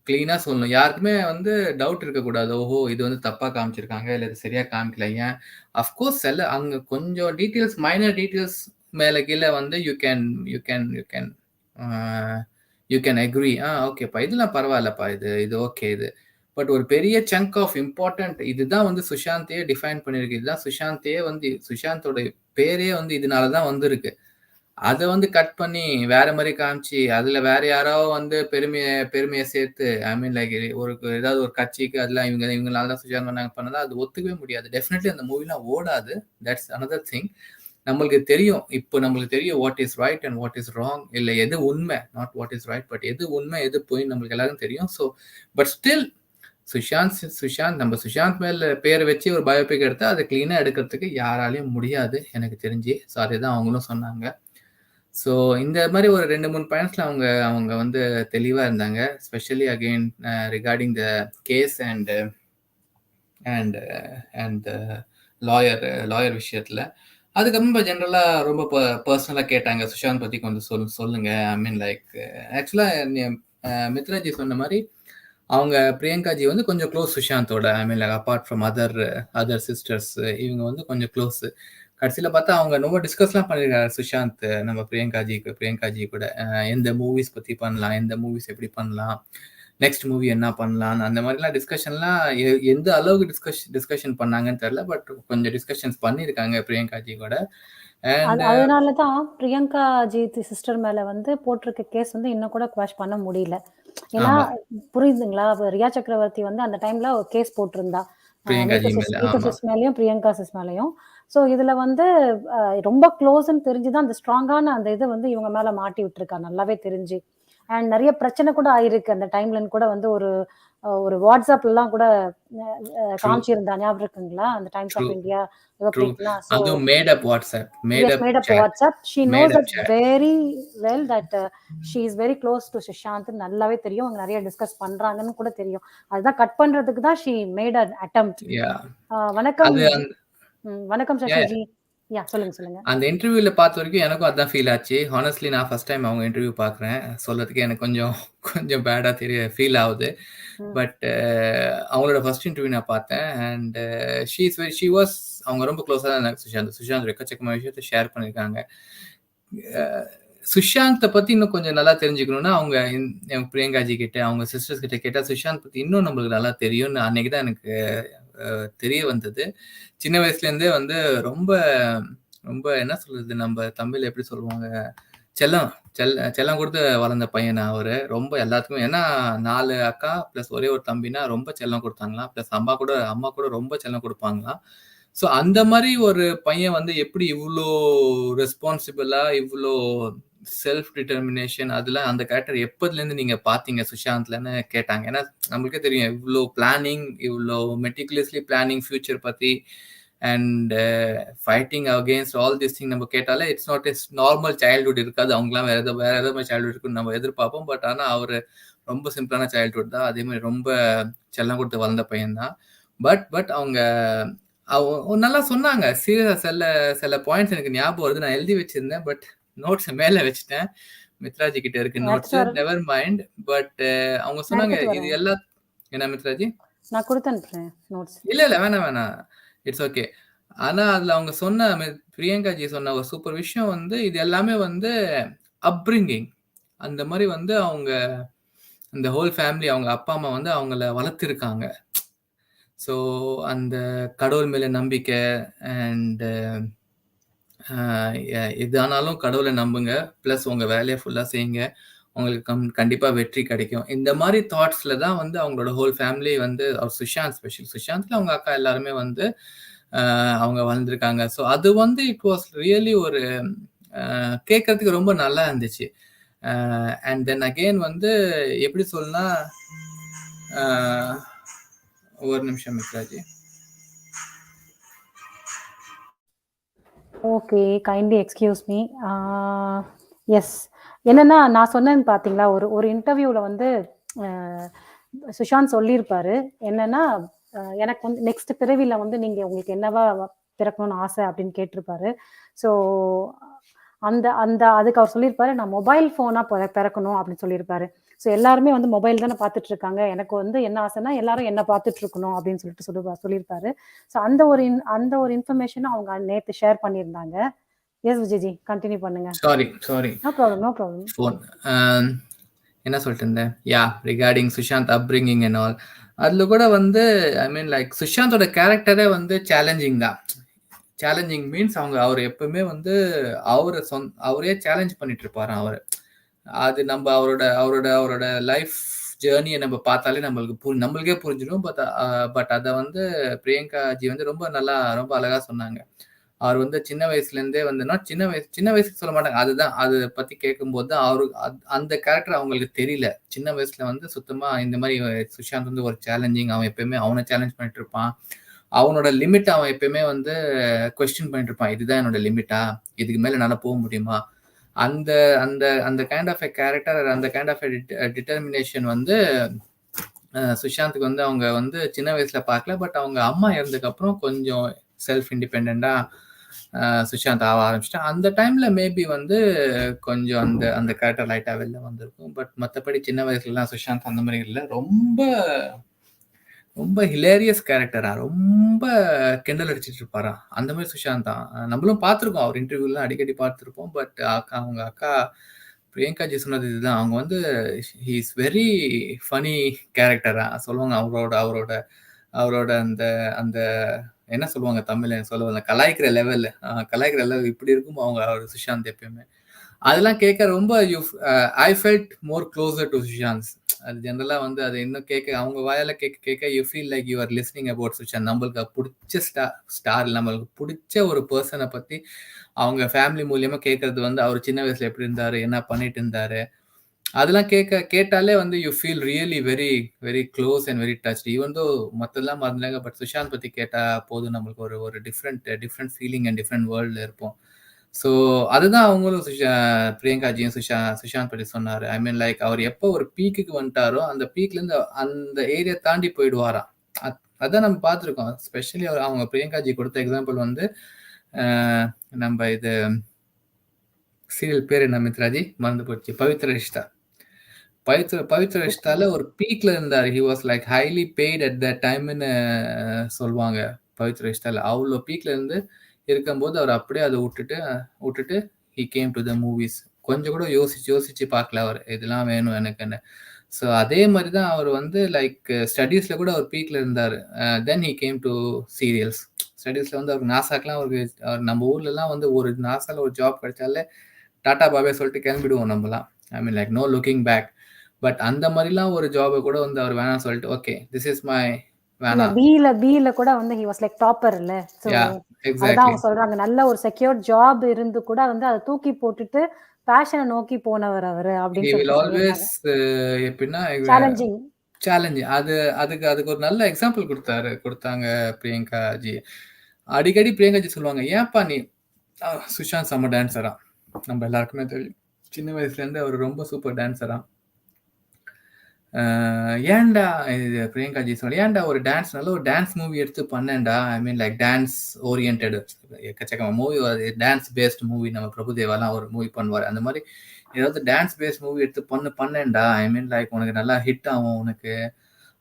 கிளீனாக சொல்லணும். யாருக்குமே வந்து டவுட் இருக்கக்கூடாது, ஓஹோ இது வந்து தப்பாக காமிச்சிருக்காங்க இல்லை இது சரியாக காமிக்கல. ஏன் அஃப்கோர்ஸ் அங்கே கொஞ்சம் டீட்டெயில்ஸ், மைனர் டீட்டெயில்ஸ் மேலே கீழே வந்து யூ கேன் அக்ரி, ஓகேப்பா இதெல்லாம் பரவாயில்லப்பா, இது ஓகே இது. பட் ஒரு பெரிய சங்க் ஆஃப் இம்பார்ட்டன்ட் இதுதான் வந்து சுஷாந்தையே டிஃபைன் பண்ணியிருக்கு. இதுதான் சுஷாந்தையே வந்து சுஷாந்தோட பேரே வந்து இதனால தான் வந்திருக்கு. அதை வந்து கட் பண்ணி வேற மாதிரி காமிச்சு அதில் வேற யாராவது வந்து பெருமையை சேர்த்து ஐ மீன் லைக் ஏதாவது ஒரு கட்சிக்கு அதெல்லாம் இவங்களால தான் சுஷாந்த் பண்ணாங்க பண்ணதா அது ஒத்துக்கவே முடியாது. டெஃபினெட்லி அந்த மூவிலாம் ஓடாது. That's another thing. நம்மளுக்கு தெரியும் what is right and what is wrong, இல்லை எது உண்மை, not what is right but எது உண்மை எது போய் நம்மளுக்கு எல்லாரும் தெரியும். ஸோ பட் ஸ்டில் சுஷாந்த் மேல பேரை வச்சு ஒரு பயோபிக் எடுத்தா அதை கிளீனா எடுக்கிறதுக்கு யாராலையும் முடியாது எனக்கு தெரிஞ்சு. ஸோ அதே தான் அவங்களும் சொன்னாங்க. ஸோ இந்த மாதிரி ஒரு 2-3 பாயிண்ட்ஸ்ல அவங்க வந்து தெளிவா இருந்தாங்க. Specially again regarding the case and lawyer விஷயத்துல. அதுக்கப்புறம் இப்போ ஜென்ரலாக ரொம்ப பர்சனலாக கேட்டாங்க, சுஷாந்த் பற்றி கொஞ்சம் சொல்லுங்க. ஐ மீன் லைக் ஆக்சுவலாக மித்ராஜி சொன்ன மாதிரி அவங்க பிரியங்காஜி வந்து கொஞ்சம் க்ளோஸ் சுஷாந்தோட. I mean like apart from other sisters இவங்க வந்து கொஞ்சம் க்ளோஸ். கடைசியில் பார்த்தா அவங்க ரொம்ப டிஸ்கஸ்லாம் பண்ணியிருக்காரு சுஷாந்த் நம்ம பிரியங்காஜி கூட. எந்த மூவிஸ் பற்றி பண்ணலாம், எந்த மூவிஸ் எப்படி பண்ணலாம், நெக்ஸ்ட் மூவி என்ன பண்ணலான்னு அந்த மாதிரிலாம் டிஸ்கஷன்லாம் எந்த அளவுக்கு டிஸ்கஷன் பண்ணாங்கன்னு தெரியல. பட் கொஞ்சம் டிஸ்கஷன்ஸ் பண்ணியிருக்காங்க பிரியங்காஜி கூட. அதனால தான் பிரியங்கா ஜி சிஸ்டர் மேல வந்து போட்டிருக்க கேஸ் வந்து இன்னும் கூட குவாஷ் பண்ண முடியல. ஏன்னா புரியுதுங்களா, ரியா சக்கரவர்த்தி வந்து அந்த டைம்ல ஒரு கேஸ் போட்டிருந்தா மேலயும் பிரியங்கா சிஸ் மேலயும். ஸோ இதுல வந்து ரொம்ப க்ளோஸ்ன்னு தெரிஞ்சுதான் அந்த ஸ்ட்ராங்கான அந்த இது வந்து இவங்க மேல மாட்டி விட்டுருக்கா நல்லாவே தெரிஞ்சு. அண்ட் நிறைய பிரச்சனை கூட ஆயிருக்கு அந்த டைம்லன்னு கூட வந்து ஒரு வாட்ஸ்அப்ல எல்லாம் கூட காமிச்சிருந்தா, ஞாபகம் இருக்குங்களா? அந்த Times of India made up WhatsApp. She knows that very well that she is very close to Sushant. நல்லாவே தெரியும், அவங்க நிறைய டிஸ்கஸ் பண்றாங்கன்னு கூட தெரியும். அதுதான் கட் பண்றதுக்கு தான் she made an attempt. வணக்கம் சசிஜி. சொல்லுங்க. அந்த இன்டர்வியூல பார்த்த வரைக்கும் எனக்கும் அதான் ஃபீல் ஆச்சு. ஹானஸ்ட்லி நான் ஃபர்ஸ்ட் டைம் அவங்க இன்டர்வியூ பார்க்குறேன். சொல்றதுக்கு எனக்கு கொஞ்சம் பேடாக ஃபீல் ஆகுது. பட் அவங்களோட ஃபர்ஸ்ட் இன்டர்வியூ நான் பார்த்தேன். அண்ட் ஷீ வாஸ் அவங்க ரொம்ப க்ளோஸாக தான் இருந்தாங்க. சுஷாந்த் எக்கச்சக்கமான விஷயத்தை ஷேர் பண்ணியிருக்காங்க. சுஷாந்தை பற்றி இன்னும் கொஞ்சம் நல்லா தெரிஞ்சுக்கணும்னா அவங்க பிரியங்காஜி கிட்ட அவங்க சிஸ்டர்ஸ் கிட்ட கேட்டால் சுஷாந்த் பற்றி இன்னும் நம்மளுக்கு நல்லா தெரியும்னு அன்னைக்கு தான் எனக்கு தெரிய வந்தது. சின்ன வயசுலேருந்தே வந்து ரொம்ப ரொம்ப என்ன சொல்றது, நம்ம தமிழ்ல எப்படி சொல்லுவாங்க, செல்லம் செல்லம் கொடுத்து வளர்ந்த பையனா அவரு. ரொம்ப எல்லாத்துக்கும், ஏன்னா 4 அக்கா ப்ளஸ் ஒரே ஒரு தம்பினா ரொம்ப செல்லம் கொடுத்தாங்களாம். ப்ளஸ் அம்மா கூட ரொம்ப செல்லம் கொடுப்பாங்களாம். ஸோ அந்த மாரி ஒரு பையன் வந்து எப்படி இவ்ளோ ரெஸ்பான்சிபிளா, இவ்ளோ செல்ஃப் டிட்டர்மினேஷன், அதெல்லாம் அந்த கேரக்டர் எப்போதுலேருந்து நீங்க பார்த்தீங்க சுஷாந்த்லன்னு கேட்டாங்க. ஏன்னா நம்மளுக்கே தெரியும் இவ்ளோ பிளானிங், இவ்ளோ மெட்டிகுலஸ்லி பிளானிங் ஃபியூச்சர் பத்தி and fighting against all this thing நம்ம கேட்டாலே it's not as normal childhood இருக்காது. அவங்கலாம் வேற ஏதோ மாதிரி சைல்ட்ஹுட் இருக்குன்னு நம்ம எதிர்பார்ப்போம். பட் ஆனால் அவர் ரொம்ப சிம்பிளான சைல்ட்ஹுட் தான். அதே மாதிரி ரொம்ப செல்லம் கொடுத்து வளர்ந்த பையன் தான். பட் அவங்க நல்லா சொன்னாங்க. சீரியஸா சில பாயிண்ட்ஸ் எனக்கு ஞாபகம் வருது. நான் எழுதி வச்சிருந்தேன். பட் நோட்ஸ் மேல வச்சுட்டேன். மித்ராஜி கிட்ட இருக்கு நோட்ஸ். Never mind. பட் அவங்க சொன்னாங்க இது எல்லாம். என்ன மித்ராஜி? நான் கொடுத்து அனுப்புறேன் நோட்ஸ். இல்ல வேணாம். It's okay. ஆனா அதுல அவங்க சொன்ன பிரியங்காஜி சொன்ன ஒரு சூப்பர் விஷயம் வந்து இது எல்லாமே வந்து அப்ரிங்கிங். அந்த மாதிரி வந்து அவங்க இந்த ஹோல் ஃபேமிலி, அவங்க அப்பா அம்மா வந்து அவங்கள வளர்த்திருக்காங்க. ஸோ அந்த கடவுள் மேல நம்பிக்கை அண்ட் எதானாலும் கடவுளை நம்புங்க, ப்ளஸ் உங்க வேலையை ஃபுல்லா செய்யுங்க, உங்களுக்கு கண்டிப்பா வெற்றி கிடைக்கும். இந்த மாதிரி தாட்ஸ்ல தான் வந்து அவங்களோட ஹோல் ஃபேமிலி வந்து, சுஷாந்த்ல அவங்க அக்கா எல்லாருமே வந்து அவங்க வளர்ந்துருக்காங்க. ஸோ அது வந்து இட் வாஸ் ரியலி ஒரு கேட்கறதுக்கு ரொம்ப நல்லா இருந்துச்சு. அண்ட் தென் அகெயின் வந்து எப்படி சொல்லனா, ஒரு நிமிஷம் Mitraji. Okay, kindly excuse me. Yes, என்னன்னா நான் சொன்னேன்னு பார்த்தீங்களா, ஒரு இன்டர்வியூவில் வந்து சுஷாந்த் சொல்லியிருப்பாரு என்னன்னா, எனக்கு வந்து நெக்ஸ்ட் பிறவியில் வந்து நீங்கள் உங்களுக்கு என்னவா பிறக்கணும்னு ஆசை அப்படின்னு கேட்டிருப்பாரு. ஸோ அதுக்கு அவர் சொல்லியிருப்பாரு, நான் மொபைல் ஃபோனாக பிறக்கணும் அப்படின்னு சொல்லியிருப்பாரு. ஸோ எல்லாருமே வந்து மொபைல் தானே பார்த்துட்டு இருக்காங்க, எனக்கு வந்து என்ன ஆசைன்னா எல்லாரும் என்ன பார்த்துட்டு இருக்கணும் அப்படின்னு சொல்லியிருப்பாரு. ஸோ அந்த ஒரு இன்ஃபர்மேஷனும் அவங்க நேற்று ஷேர் பண்ணியிருந்தாங்க. எஸ் விஜய்ஜி, கண்டினியூ பண்ணுங்க. சாரி. No problem. ஃபோன் என்ன சொல்லிட்டு இருந்தேன்? Regarding Sushant upbringing and all. அதுல கூட வந்து ஐ மீன் லைக் சுஷாந்தோட கேரக்டரே வந்து சேலஞ்சிங் தான். சேலஞ்சிங் மீன்ஸ் அவர் எப்பவுமே வந்து அவரே சேலஞ்ச் பண்ணிட்டு இருப்பாரு. அது நம்ம அவரோட லைஃப் ஜேர்னியை நம்ம பார்த்தாலே நம்மளுக்கே புரிஞ்சிடும். பட் அதை வந்து பிரியங்கா ஜி வந்து ரொம்ப அழகா சொன்னாங்க. அவர் வந்து சின்ன வயசுல இருந்தே வந்து சின்ன வயசுக்கு சொல்ல மாட்டாங்க, அதுதான் அதை பத்தி கேட்கும்போது தான் அந்த கேரக்டர் அவங்களுக்கு தெரியல. சின்ன வயசுல வந்து சுத்தமா இந்த மாதிரி சுஷாந்த் வந்து ஒரு சேலஞ்சிங், அவன் எப்பயுமே அவனை சேலஞ்ச் பண்ணிட்டு இருப்பான். அவனோட லிமிட் அவன் எப்பயுமே வந்து கொஸ்டின் பண்ணிட்டு இருப்பான். இதுதான் என்னோட லிமிட்டா, இதுக்கு மேல என்னால போக முடியுமா? அந்த அந்த அந்த கைண்ட் ஆஃப் எ கேரக்டர், அந்த கைண்ட் ஆஃப் டிட்டர்மினேஷன் வந்து சுஷாந்துக்கு வந்து அவங்க வந்து சின்ன வயசுல பார்க்கல. பட் அவங்க அம்மா இறந்ததுக்கு அப்புறம் கொஞ்சம் செல்ஃப் இண்டிபெண்டா சுஷாந்த் ஆக ஆரம்பிச்சிட்டான். அந்த டைம்ல மேபி வந்து கொஞ்சம் அந்த கேரக்டர் லைட்டா வெளில வந்திருக்கும். பட் மற்றபடி சின்ன வயசுலலாம் சுஷாந்த் அந்த மாதிரி இல்லை. ரொம்ப ஹிலேரியஸ் கேரக்டரா, ரொம்ப கிண்டல் அடிச்சிட்டு இருப்பாரா, அந்த மாதிரி சுஷாந்த் தான். நம்மளும் பார்த்துருக்கோம், அவர் இன்டர்வியூலாம் அடிக்கடி பார்த்துருப்போம். பட் அவங்க அக்கா பிரியங்காஜி சொன்னது இதுதான், அவங்க வந்து ஹி இஸ் வெரி ஃபனி கேரக்டரா சொல்லுவாங்க. அவரோட அந்த அந்த என்ன சொல்லுவாங்க தமிழ்ல சொல்லுவாங்க, கலாய்க்கிற லெவல் இப்படி இருக்கும் அவர் சுஷாந்த் எப்பயுமே. அதெல்லாம் கேட்க ரொம்ப I felt more closer to Sushant. அது ஜென்ரலா வந்து அது இன்னும் கேட்க அவங்க வாயால கேட்க you feel like you are listening about Sushant. நம்மளுக்கு பிடிச்ச ஸ்டார் நம்மளுக்கு பிடிச்ச ஒரு பர்சனை பத்தி அவங்க ஃபேமிலி மூலியமா கேட்கறது வந்து அவர் சின்ன வயசுல எப்படி இருந்தாரு, என்ன பண்ணிட்டு இருந்தாரு, அதெல்லாம் கேட்டாலே வந்து you feel really very very close and very touch. Even though மற்றெல்லாம் மறந்துடாங்க, பட் சுஷாந்த் பத்தி கேட்டா போதும் நம்மளுக்கு ஒரு டிஃப்ரெண்ட் ஃபீலிங் அண்ட் டிஃப்ரெண்ட் வேர்ல்ட்ல இருப்போம். ஸோ அதுதான் அவங்களும் பிரியங்காஜியும் சுஷாந்த் பற்றி சொன்னார். ஐ மீன் லைக் அவர் எப்போ ஒரு பீக்குக்கு வந்துட்டாரோ அந்த பீக்லேருந்து அந்த ஏரியா தாண்டி போயிடுவாராம். அதான் நம்ம பார்த்துருக்கோம். ஸ்பெஷலி அவங்க பிரியங்காஜி கொடுத்த எக்ஸாம்பிள் வந்து நம்ம இது சீரியல் பேர் என்ன மித்ராஜி மறந்து போச்சு, பவித்ர ரிஷ்தால ஒரு பீக்ல இருந்தார். He was like highly paid at the டைம்னு சொல்லுவாங்க. பவித்ர ரிஷ்தால அவ்வளோ பீக்ல இருந்து இருக்கும்போது அவர் அப்படியே அதை விட்டுட்டு he came to the movies. கொஞ்சம் கூட யோசிச்சு பார்க்கல அவர், இதெல்லாம் வேணும் எனக்குன்னு. ஸோ அதே மாதிரி தான் அவர் வந்து லைக் ஸ்டடீஸில் கூட அவர் பீக்கில் இருந்தார். Then he came to serials. ஸ்டடீஸில் வந்து அவருக்கு நாசாக்கெலாம் அவர் நம்ம ஊர்லலாம் வந்து ஒரு நாசாவில் ஒரு ஜாப் கிடைச்சாலே டாட்டா பாபே சொல்லிட்டு கிளம்பிடுவோம் நம்மலாம். I mean like no looking back. But அந்த மாதிரிலாம் ஒரு ஜாபை கூட வந்து அவர் வேணாம் சொல்லிட்டு ஓகே திஸ் இஸ் மை வேணாம். பில கூட வந்து ஹி வாஸ் லைக் டாப்பர் இல்ல. சோ அதான் அவங்க சொல்றாங்க நல்ல ஒரு செக்யூர் ஜாப் இருந்து கூட வந்து அதை தூக்கி போட்டுட்டு பேஷனை நோக்கி போனவர் அவரு அப்படின்னு சொல்லிட்டு எப்படின்னா சேலஞ்சிங் அதுக்கு ஒரு நல்ல எக்ஸாம்பிள் கொடுத்தாங்க பிரியங்கா ஜி. அடிக்கடி பிரியங்கா ஜி சொல்லுவாங்க, ஏன்பா நீ சுஷாந்த் செம்ம டான்ஸரா, நம்ம எல்லாருக்குமே தெரியும் சின்ன வயசுல இருந்து அவர் ரொம்ப சூப்பர் டான்ஸரா. ஏன்டா இது பிரியங்கா ஜி சொல்ல, ஏன்டா ஒரு டான்ஸ் நல்ல ஒரு டான்ஸ் மூவி எடுத்து பண்ணேன்டா. ஐ மீன் லைக் டான்ஸ் ஓரியன்டட் எக்கச்சக்கமா மூவி, டான்ஸ் பேஸ்ட் மூவி. நம்ம பிரபுதேவாலாம் ஒரு மூவி பண்ணுவார், அந்த மாதிரி ஏதாவது டான்ஸ் பேஸ்ட் மூவி எடுத்து பண்ணேன்டா. ஐ மீன் லைக் உனக்கு நல்லா ஹிட் ஆகும் உனக்கு.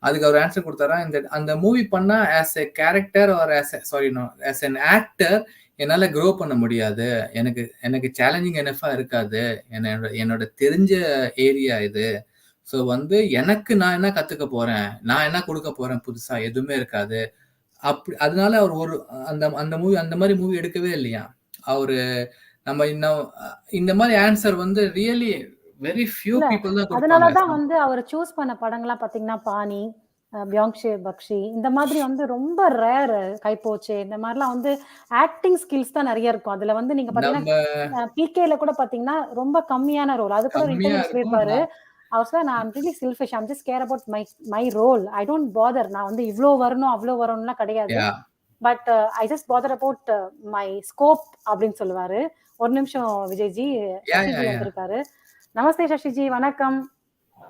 அதுக்கு அவர் ஆன்சர் கொடுத்தாரா, அந்த மூவி பண்ணா as a character or as an actor என்னால் க்ரோ பண்ண முடியாது. எனக்கு சேலஞ்சிங் எனஃபா இருக்காது. என்னோட தெரிஞ்ச ஏரியா இது. ஸோ வந்து எனக்கு நான் என்ன கற்றுக்க போகிறேன், நான் என்ன கொடுக்க போகிறேன் புதுசாக, எதுவுமே இருக்காது. அதனால அவர் ஒரு அந்த மாதிரி மூவி எடுக்கவே இல்லையா அவரு. நம்ம இந்த மாதிரி ஆன்சர் வந்து ரியலி வெரி ஃபியூ பீப்புள் தான். அதனாலதான் வந்து அவர் சூஸ் பண்ண படங்கள்லாம் பாத்தீங்கன்னா பாணி, பியாங்ஷே பக்ஷி, இந்த மாதிரி வந்து ரொம்ப ரேர். கைப்போச்சு இந்த மாதிரிலாம் வந்து ஆக்டிங் ஸ்கில்ஸ் தான் நிறைய இருக்கும். அதுல வந்து நீங்க பாத்தீங்கன்னா பிகேல கூட பாத்தீங்கன்னா ரொம்ப கம்மியான ரோல். அது கூட இன்டர்வியூ சொல்லியிருப்பாரு, அவர் சார் நான் really selfish, I'm just care about my role, I don't bother. நான் வந்து இவ்வளோ வரணும் அவ்வளோ வரணும்லாம் கிடையாது, but I just bother about my scope அப்படின்னு சொல்லுவாரு. ஒரு நிமிஷம் விஜய்ஜி, சசிஜி வந்திருக்காரு. நமஸ்தே சசிஜி, வணக்கம்.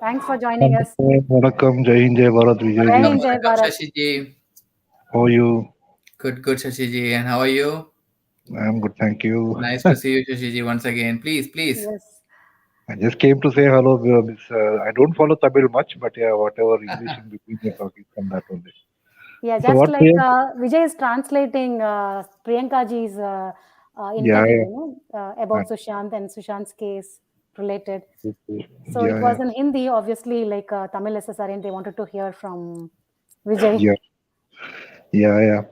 Thanks for joining as. வணக்கம். Jai Hind, Jai Bharat. Vijay Jai Hind, Jai Bharat. சசிஜி, how are you? Good Shashiji, and how are you? I am good, thank you. Nice to see you Shashiji once again. Please. Yes. I just came to say hello. I don't follow Tamil much, but yeah, whatever English in between you're talking from that only. Yeah, just so like Vijay is translating Priyanka ji's interview, you know, about Sushant and Sushant's case related. So it was in Hindi, obviously, like Tamil SSR, and they wanted to hear from Vijay. Yeah.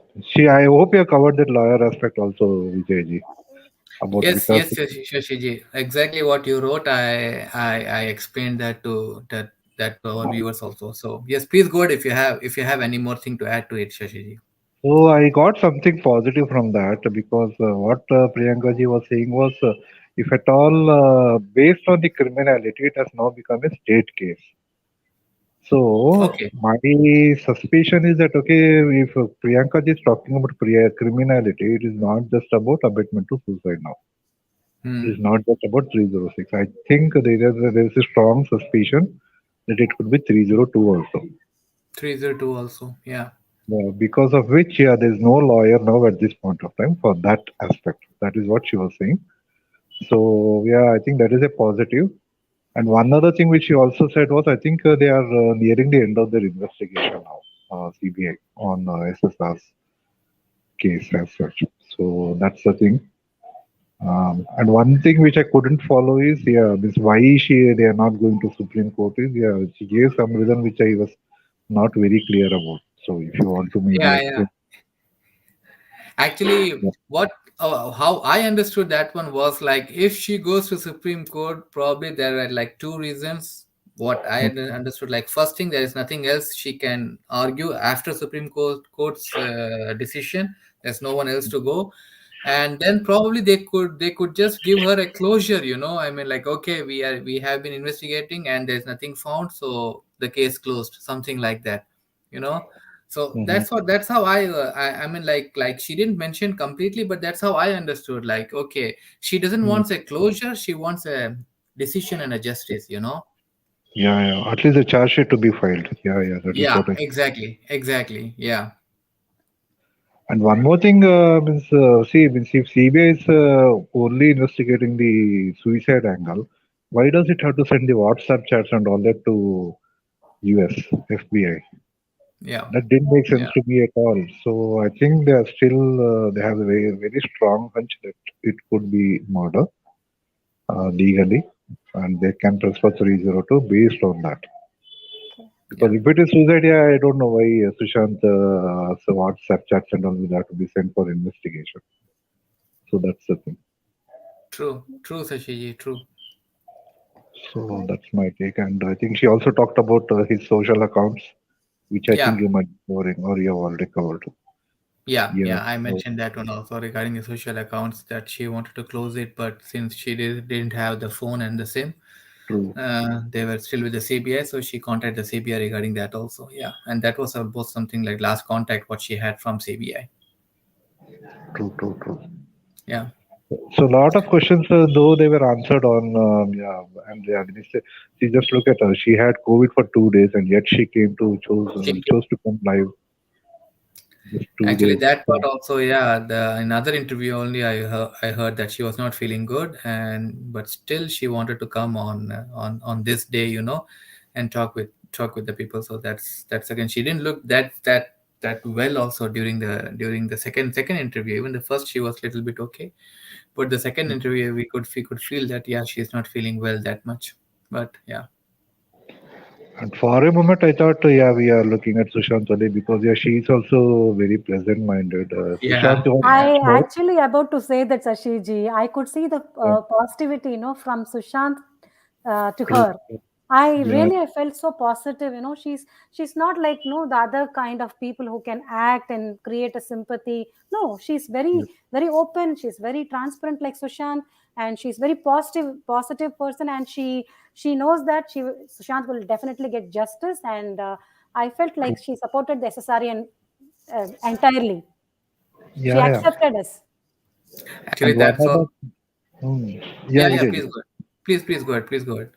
I hope you have covered that lawyer aspect also, Vijay ji. Yes, Shashiji. Exactly what you wrote, I explained that to our viewers also. So yes, please go ahead if you have any more thing to add to it, Shashiji. So I got something positive from that, because what Priyanka ji was saying was, if at all based on the criminality, it has now become a state case. So my suspicion is that if Priyanka ji is talking about criminality, it is not just about abetment to suicide now. It is not just about 306. I think there is a strong suspicion that it could be 302 also. 302 also, yeah. Because of which, there is no lawyer now at this point of time for that aspect. That is what she was saying. So I think that is a positive. And one other thing which she also said was, I think they are nearing the end of their investigation now, CBI, on SSR's case as such. So that's the thing. And one thing which I couldn't follow is, why they are not going to Supreme Court is, she gave some reason which I was not very clear about. So if you want to maybe... Actually, how I understood that one was like, if she goes to Supreme Court, probably there are like two reasons. What I understood, like first thing, there is nothing else she can argue after Supreme Court's decision. There's no one else to go. And then probably they could just give her a closure, you know. I mean, like, okay, we have been investigating and there's nothing found, so the case closed, something like that, you know. So that's how I mean, like she didn't mention completely, but that's how I understood. Like, okay, she doesn't want a closure, she wants a decision and a justice, you know. Yeah. At least a charge sheet to be filed. That is what exactly. Yeah. And one more thing, if CBI is only investigating the suicide angle, why does it have to send the WhatsApp chats and all that to US FBI? Yeah, that didn't make sense to me at all. So I think they are still they have a very, very strong hunch that it could be murder legally, and they can press for 302 based on that. Because if it is suicide, yeah, I don't know why Sushant so WhatsApp chats and all will have to be sent for investigation. So that's the thing. True, Sashiji, true. So that's my take, and I think she also talked about his social accounts, which I think Yeah, you might be covering or you have already covered. Yeah. I So mentioned that one also regarding the social accounts that she wanted to close it, but since she didn't have the phone and the SIM, true, they were still with the CBI, so she contacted the CBI regarding that also. Yeah, and that was almost something like last contact what she had from CBI. true. Yeah. So a lot of questions, though they were answered on, yeah, and yeah, see, just look at her. She had COVID for 2 days, and yet she came to chose to come live just two Actually, days. that part So, also, yeah. The another interview only I heard that she was not feeling good, and but still she wanted to come on this day, and talk with the people. So that's again, she didn't look that well also during the second interview. Even the first she was little bit okay, but the second interview we could feel that yeah, she's not feeling well that much. But yeah, and for a moment, I thought, yeah, we are looking at Sushant only because yeah, she is also very pleasant-minded. Sushant yeah, was yeah. I much more. actually about to say that, Sashiji. I could see the positivity, from Sushant to True. her. I Yeah, really I felt so positive. She's not like the other kind of people who can act and create a sympathy. No, she's very yeah, very open. She's very transparent like Sushant, and she's very positive person. And she knows that Sushant will definitely get justice. And I felt like true. she supported the SSRI entirely. She Yeah, yeah. accepted us. Actually, And one that's all. other, hmm, yeah, Yeah, Vijay. please go ahead. Please go ahead. Please go ahead.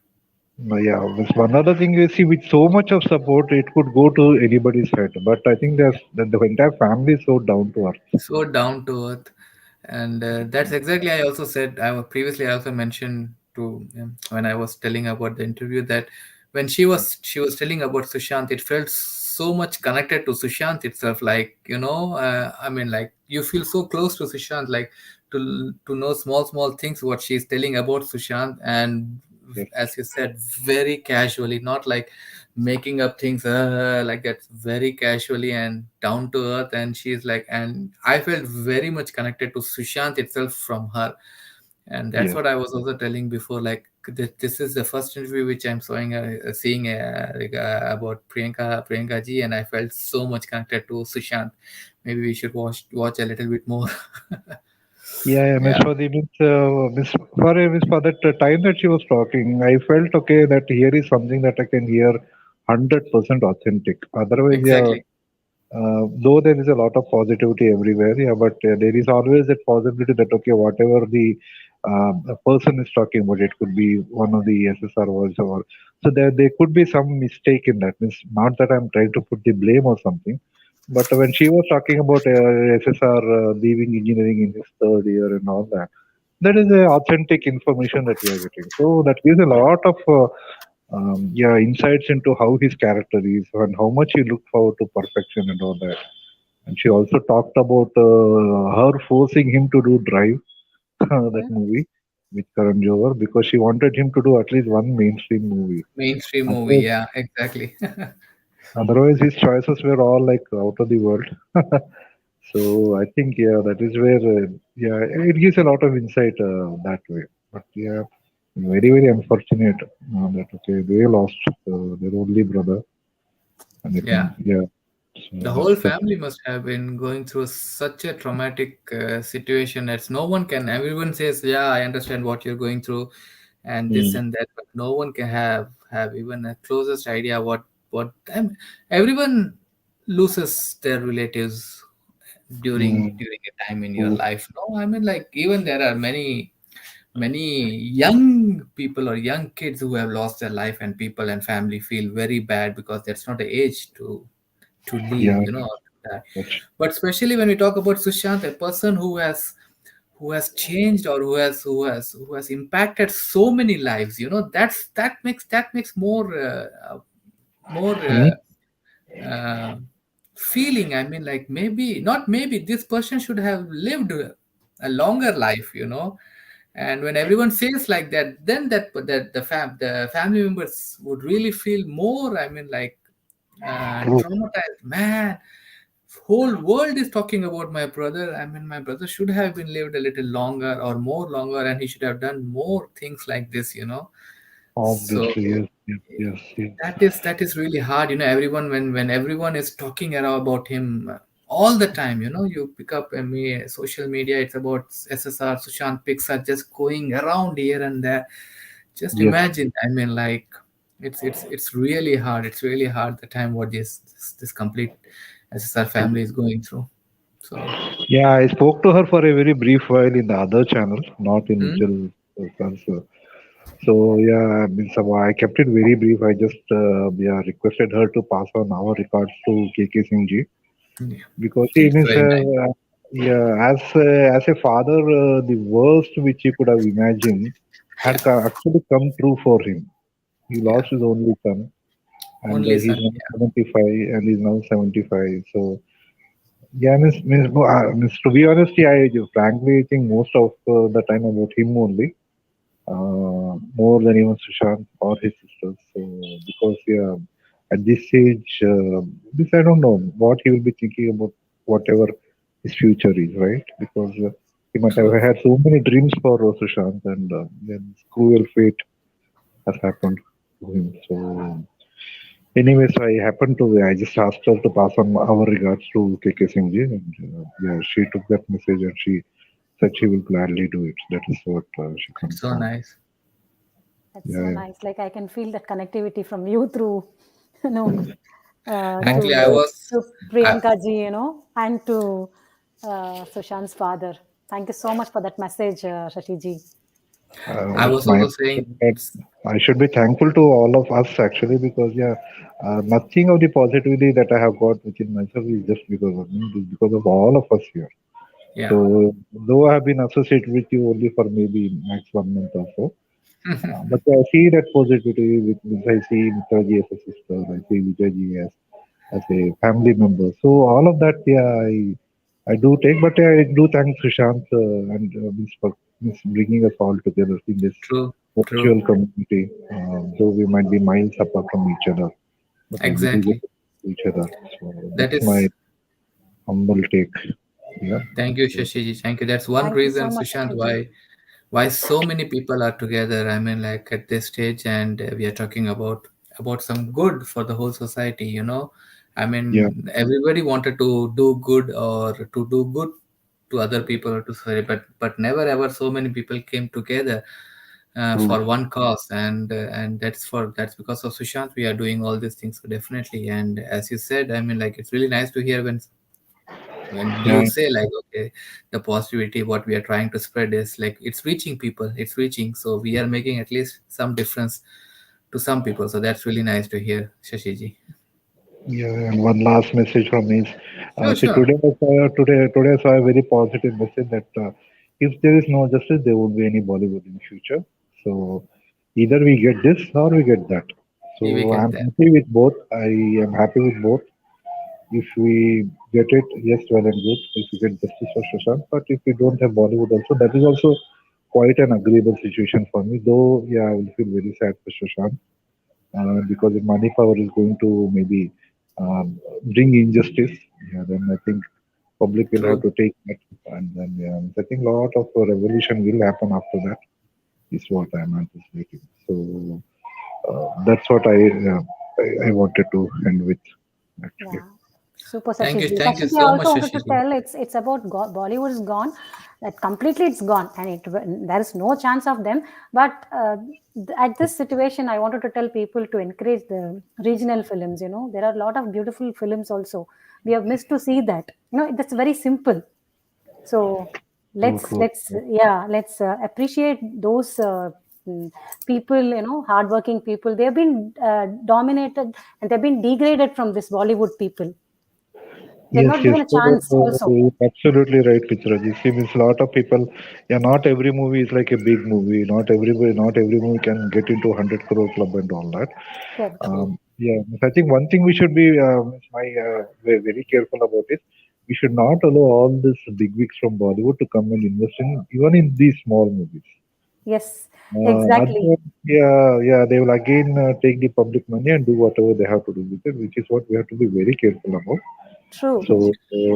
Yeah, with one other thing you see, with so much of support, it could go to anybody's head. But I think the entire family is so down to earth. So down to earth, and that's exactly I also said. I also mentioned to when I was telling about the interview that when she was telling about Sushant, it felt so much connected to Sushant itself. Like I mean, like you feel so close to Sushant, like to know small things what she's telling about Sushant, and Yes. as you said, very casually, not like making up things like that, very casually and down to earth. And she's like, and I felt very much connected to Sushant itself from her. And that's Yes. what I was also telling before, like this is the first interview which I'm seeing about Priyanka ji, and I felt so much connected to Sushant. Maybe we should watch a little bit more. Yeah, Miss Yeah, for the Miss for that time that she was talking, I felt okay that here is something that I can hear 100% authentic. Otherwise, yeah, exactly. though there is a lot of positivity everywhere, yeah, but there is always that possibility that okay, whatever the a person is talking about, it could be one of the SSR words or so there could be some mistake in that. Means not that I'm trying to put the blame or something, but when she was talking about SSR leaving engineering in his third year and all that, that is authentic information that we are getting. So that gives a lot of yeah insights into how his character is and how much he looked forward to perfection and all that. And she also talked about her forcing him to do Drive, that Mhm. movie with Karan Johar, because she wanted him to do at least one mainstream movie. Mainstream movie, Otherwise, yeah, exactly. otherwise his choices were all like out of the world. So I think yeah, that is where yeah, it gives a lot of insight that way. But yeah, very unfortunate that okay they lost their only brother, and I think Yeah, yeah, the so whole that's the family must have been going through such a traumatic situation that no one can. Everyone says, "Yeah, I understand what you're going through," and this mm, and that, but no one can have even a closest idea what. Everyone loses their relatives during a time in your true. life. No, I mean, like even there are many young people or young kids who have lost their life, and people and family feel very bad because that's not the age to leave, Yeah, or to die. that's But especially when we talk about Sushant, a person who has changed, or who has impacted so many lives, that makes more mm, uh, feeling. I mean, like maybe this person should have lived a longer life, and when everyone says like that, then that the family members would really feel more, I mean, like True. traumatized. Man, whole world is talking about my brother. I mean, my brother should have been lived a little longer or more longer, and he should have done more things like this, you know. So Obviously, yes, yes, yes, yes. that is really hard, you know. Everyone, when everyone is talking around about him all the time, you know, you pick up social media, it's about SSR, Sushant Pixar, just going around here and there. Just Yes. imagine, I mean, like, it's really hard. It's really hard the time what this complete SSR family is going through. So Yeah, I spoke to her for a very brief while in the other channel, not in hmm? Vijay. So yeah, I mean, so I kept it very brief. I just yeah requested her to pass on our records to KK Singh ji Yeah, because he it's means very nice. yeah as a father, the worst which he could have imagined Yeah, had actually come true for him. He yeah, lost his only son, and only he's son. now Yeah, 75, and he's now 75. So yeah, means to be honest, yeah, frankly, I think most of the time about him only, more than even Sushant or his sisters. So because yeah, at this age, this I don't know what he will be thinking about whatever his future is, right? Because he might have true. had so many dreams for Sushant, and then this cruel fate has happened to him. So anyways, I just asked her to pass on our regards to KK Singh ji, and yeah, she took that message and she said she will gladly do it. That is what she It's so confirmed. nice. That's Yeah, so yeah. nice. Like I can feel that connectivity from you through, you know, Actually, I to was. I, Priyanka ji, you know, and to Sushant's father. Thank you so much for that message, Shashi ji. I It's was my also saying it's I should be thankful to all of us actually because yeah, nothing of the positivity that I have got within myself is just because of me. It is because of all of us here. yeah. So though I have been associated with you only for maybe max 1 month or so, but I see that positivity with I see Mitraji as a sister, I see Vijayji as a family member. So all of that, yeah, I do take, but I do thank Sushant and Miss for Miss bringing us all together in this True, true. virtual community. Though we might be miles apart from each other, but then we do get Exactly. to see each other. So That that's my is. humble take. Yeah. Thank you, So Shashiji. Thank you. That's one Thank you so reason, much, Sushant, Shashi ji. why so many people are together. I mean, like at this stage, and we are talking about some good for the whole society. You know, I yeah, mean, everybody wanted to do good or to do good to other people or to society, but never ever so many people came together true. for one cause, and that's because of Sushant. We are doing all these things, so definitely. And as you said, I mean, like it's really nice to hear when you Yeah, say like, okay, the positivity what we are trying to spread is like it's reaching people, it's reaching, so we are making at least some difference to some people. So that's really nice to hear, Shashiji. yeah. And one last message from me is, Sure, see, sure. today I saw a very positive message that if there is no justice, there won't be any Bollywood in future. So either we get this or we get that. We So get I'm that. happy with both. I am happy with both. If we get it, yes, well and good. If we get justice for Sushant, but if we don't have Bollywood also, that is also quite an agreeable situation for me. Though, yeah, I will feel very sad for Sushant because if money power is going to maybe bring injustice, yeah, then I think public will have True. to take that, and then yeah, I think a lot of revolution will happen after that. Is what I'm anticipating. So that's what I wanted to end with actually. Yeah, super Thank you, Sashiji. thank you Sashiji, I so also much, wanted to Shashiji. tell it's about Bollywood is gone, that completely it's gone, and there is no chance of them. But at this situation, I wanted to tell people to encourage the regional films. You know, there are a lot of beautiful films also. We have missed to see that. You know, that's very simple. So True, let's true. let's yeah let's appreciate those mm, people, you know, hardworking people. They've been dominated and they've been degraded from this Bollywood people. They're Yes, not yes, given a chance also. you're absolutely right, Pichraji. See, means a lot of people, yeah, not every movie is like a big movie. Not every movie can get into 100 crore club and all that. Correct. True. Yeah, I think one thing we should be very careful about is we should not allow all these big wigs from Bollywood to come and invest in even in these small movies. Yes, exactly. Yeah, they will again take the public money and do whatever they have to do with it, which is what we have to be very careful about. True. So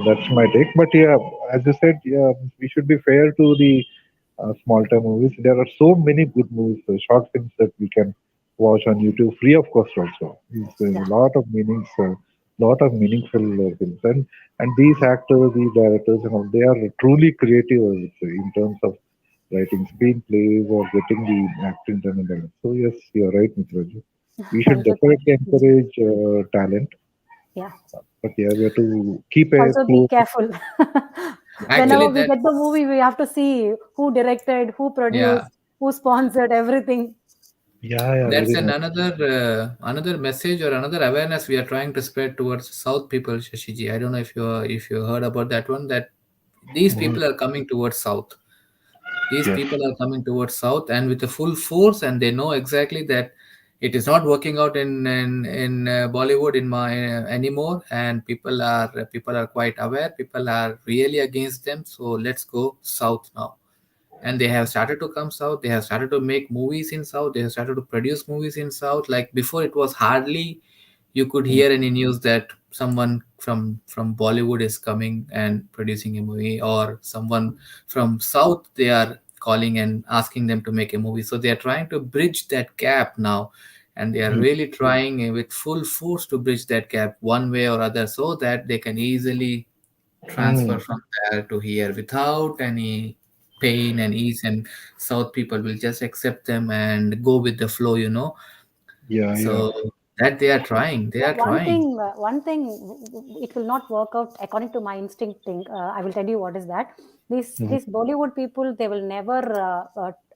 that's my take. But yeah, as you said, yeah, we should be fair to the small time movies. There are so many good movies, short films that we can watch on YouTube, free of cost also. It's Yeah. a lot of lot of meaningful films, and these actors, these directors, and all, they are truly creative, I would say, in terms of writing screenplays or getting the acting done and all. So yes, you're right, Mitraji. We should Thank you. Thank definitely you, Vijay. encourage talent, Yeah. but yeah, we have to keep a Also be close. careful. Actually, Whenever we that get the movie, we have to see who directed, who yeah, produced, who sponsored, everything. Yeah, that's very an much. another message or another awareness we are trying to spread towards South people, Shashiji. I don't know if you heard about that one. That these Mhm. people are coming towards South. These Yes. people are coming towards South and with a full force, and they know exactly that it is not working out in Bollywood in my anymore, and people are quite aware. People are really against them. So let's go South now, and they have started to come south. They have started to make movies in south. They have started to produce movies in south. Like before, it was hardly you could Mm. hear any news that someone from bollywood is coming and producing a movie, or someone from south they are calling and asking them to make a movie. So they are trying to bridge that gap now, and they are Mm. really trying with full force to bridge that gap one way or other, so that they can easily transfer Mm. from there to here without any pain and ease, and south people will just accept them and go with the flow, you know. Yeah. So that they are trying. One thing, it will not work out according to my instinct thing. I will tell you what is that. Mhm. These Bollywood people, they will never,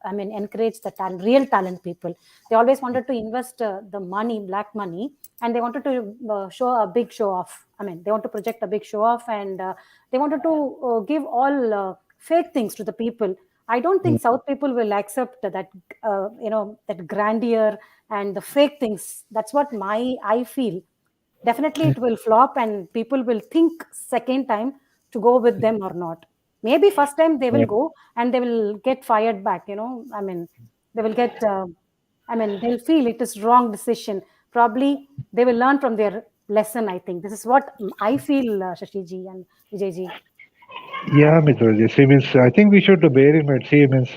I mean, encourage the talent, real talent people. They always wanted to invest the money, black money, and they wanted to show a big show off. I mean, they want to project a big show off, and they wanted to give all fake things to the people. I don't Mm. think South people will accept that, that grandeur and the fake things. That's what I feel. Definitely it will flop, and people will think second time to go with them or not. Maybe first time they will Yeah. go and they will get fired back, I mean, they will get I mean, they'll feel it is wrong decision. Probably they will learn from their lesson. I think this is what I feel, Shashiji and Vijayji. Yeah, Mitraji. See, means I think we should bear in mind. See, means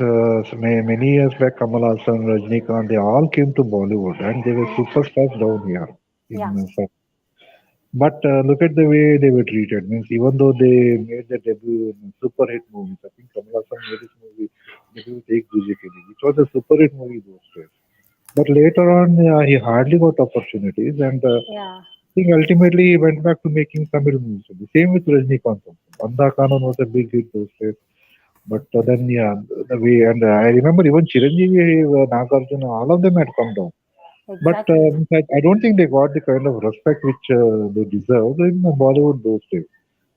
many years back, Kamal Hassan, Rajnikant, they all came to Bollywood and they were superstars down here Yeah, in South. But look at the way they were treated. Means even though they made their debut in super hit movies, I think Kamal Hassan made his movie debut with Ek Duje Ke Liye, which was a super hit movie those days. But later on, he hardly got opportunities, and yeah, I think ultimately he went back to making Tamil movies. The same with Rajnikant. Banda Kanan was a big hit those days. But then, yeah, the way, and I remember even Chiranjeevi, Nagarjuna, all of them had come down. But exactly. in fact, I don't think they got the kind of respect which they deserved in Bollywood those days.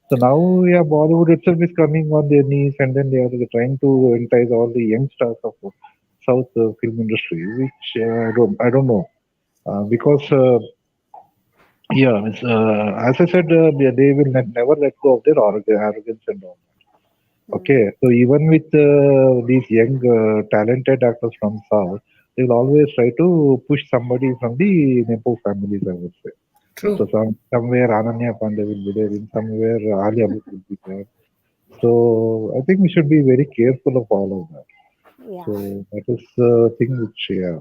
So now, yeah, Bollywood itself is coming on their knees, and then they are trying to entice all the young stars of South film industry, which I don't know, because yeah, as I said, they will never let go of their arrogance and all. Mm. Okay, so even with these young, talented actors from South, they will always try to push somebody from the Nepo families, I would say. So True. somewhere Ananya Pandey will be there, in somewhere Ali Abid will be there. So I think we should be very careful of all of that. Yeah. So that is the thing which, yeah,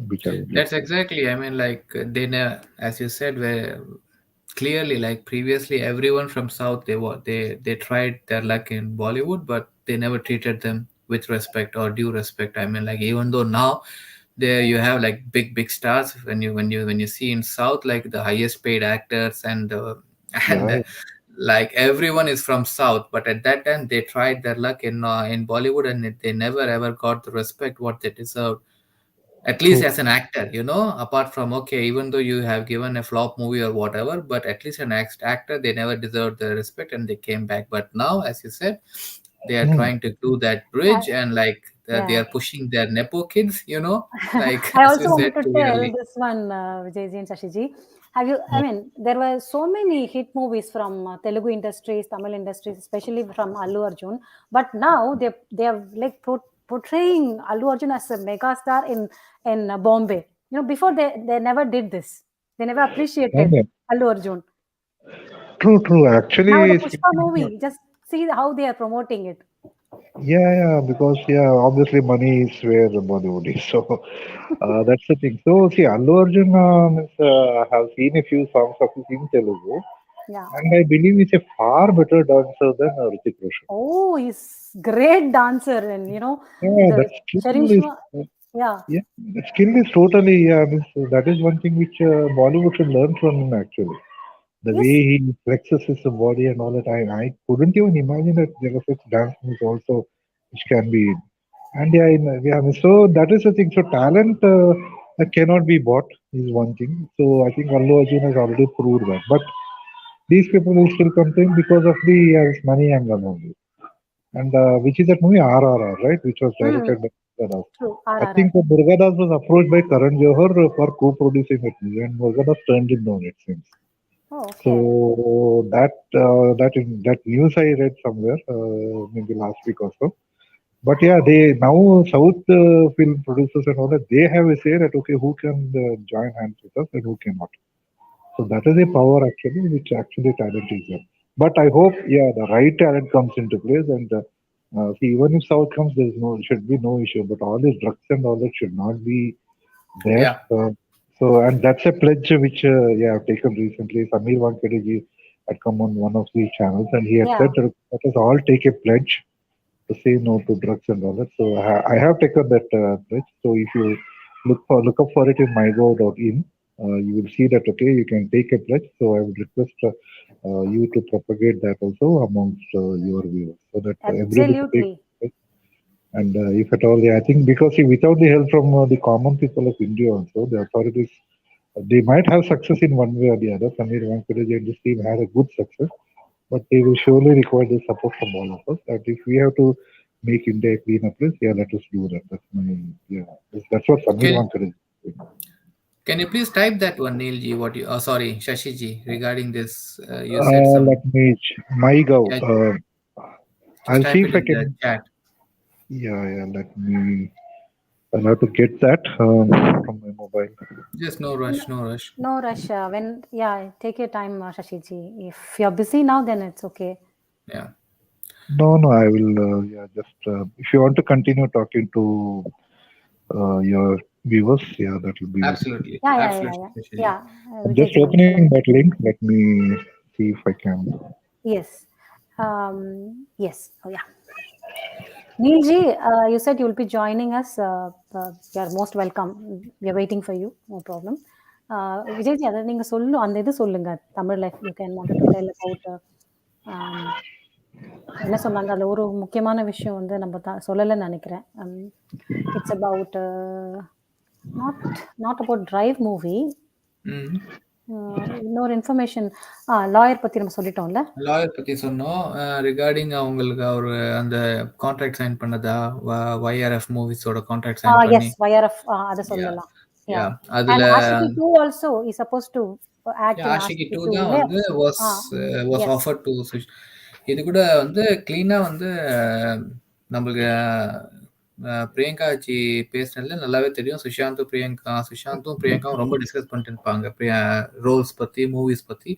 which I would like That's to. exactly. I mean, like as you said, where clearly, like previously, everyone from South they tried their luck in Bollywood, but they never treated them with respect or due respect. I mean, like even though now there you have like big stars when you see in South, like the highest paid actors and Yeah, like everyone is from South, but at that time they tried their luck in Bollywood, and they never ever got the respect what they deserved, at least true. as an actor, apart from, okay, even though you have given a flop movie or whatever, but at least an actor, they never deserved the respect and they came back. But now, as you said, they are Hmm. trying to do that I, bridge, and like they yeah. are pushing their nepo kids, like I as you also said wanted to tell clearly. this one, Vijayji and Shashiji. I mean, there were so many hit movies from Telugu industries, Tamil industries, especially from Allu Arjun. But now they have like portraying Allu Arjun as a mega star in Bombay. Before they never did this. They never appreciated Yeah. Allu Arjun. True. Actually, Now the Pushpa movie, just see how they are promoting it. yeah, because obviously money is where Bollywood is. So that's the thing. So see, Allu Arjun have seen a few songs of his in Telugu, Yeah. and I believe he's a far better dancer than Hrithik Roshan. Oh, he's great dancer, and Yeah, the that skill Charishma. is Yeah. yeah, the skill is totally that is one thing which Bollywood should learn from him actually. The Yes. way he flexes his body and all that, I couldn't even imagine that there are such dance moves also which can be. And so that is the thing. So talent that cannot be bought is one thing. So I think Allu Arjun has already proved that. But these people will still complain because of the money angle only. And which is that movie RRR, right? Which was directed by Murugadas. True. I RRR. think Murugadas was approached by Karan Johar for co-producing that movie, and Murugadas turned him down, it seems. Oh, okay. So that news I read somewhere, maybe last week or so. But yeah, they now South film producers and all that, they have a say that okay, who can join hands with us and who cannot. So that is a power actually, which actually talent is there. But I hope the right talent comes into place, and see, even if South comes, should be no issue. But all these drugs and all that should not be there. Yeah. And that's a pledge which I've taken recently. Samir Vankateji had come on one of these channels, and he had said that let us all take a pledge to say no to drugs and all that. So I have taken that pledge. So if you look up for it in mygo.in, you will see that okay, you can take a pledge. So I would request you to propagate that also amongst your viewers, so that everybody Absolutely. takes. And if at all, I think because without the help from the common people of India also, the authorities, they might have success in one way or the other. Samir Vankateji and this team had a good success, but they will surely require the support from all of us. And if we have to make India a cleaner place, let us do that. That's my that's what Samir Vankateji is doing. Can you please type that one, Neilji? Sorry, Shashiji, regarding this, you said some. Let me MyGov. I'll type see it if I in can. the chat. Let me. I'll have to get that from my mobile. Just no rush. No rush. Take your time, Shashiji. If you're busy now, then it's okay. Yeah. No, I will. Just if you want to continue talking to your viewers, that will be Absolutely. Yeah. I'm just opening that link. Let me see if I can. Yes. Yes. Oh, yeah. Neilji, you said you'll be joining us. You're most welcome. We are waiting for you. No problem. Vijayji அதை நீங்க அந்த இது சொல்லுங்க தமிழ்ல. You can want to tell about என்ன சொன்னாங்க அதுல ஒரு முக்கியமான விஷயம் வந்து நம்ம சொல்லலைன்னு நினைக்கிறேன். It's about not about drive movie. இன்னொரு இன்ஃபர்மேஷன் லாயர் பத்தி நம்ம சொல்லிட்டோம்ல. லாயர் பத்தி சொன்னோம். ரிகார்டிங் அவங்களுக்கு அவர் அந்த கான்ட்ராக்ட் சைன் பண்ணதா, YRF மூவிஸோட கான்ட்ராக்ட் சைன் பண்ணி. எஸ் YRF அத சொல்லலாம். அதுல Ashiki 2 also is supposed to act in Ashiki 2 தான் வந்து was offered to இது கூட வந்து க்ளீனா வந்து நம்மளுக்கு பிரியங்காஜி பேசினதுல நல்லாவே தெரியும். சுஷாந்தும் பிரியங்காவும் ரொம்ப டிஸ்கஸ் பண்ணிட்டு இருப்பாங்க ரோல்ஸ் பத்தி, மூவிஸ் பத்தி.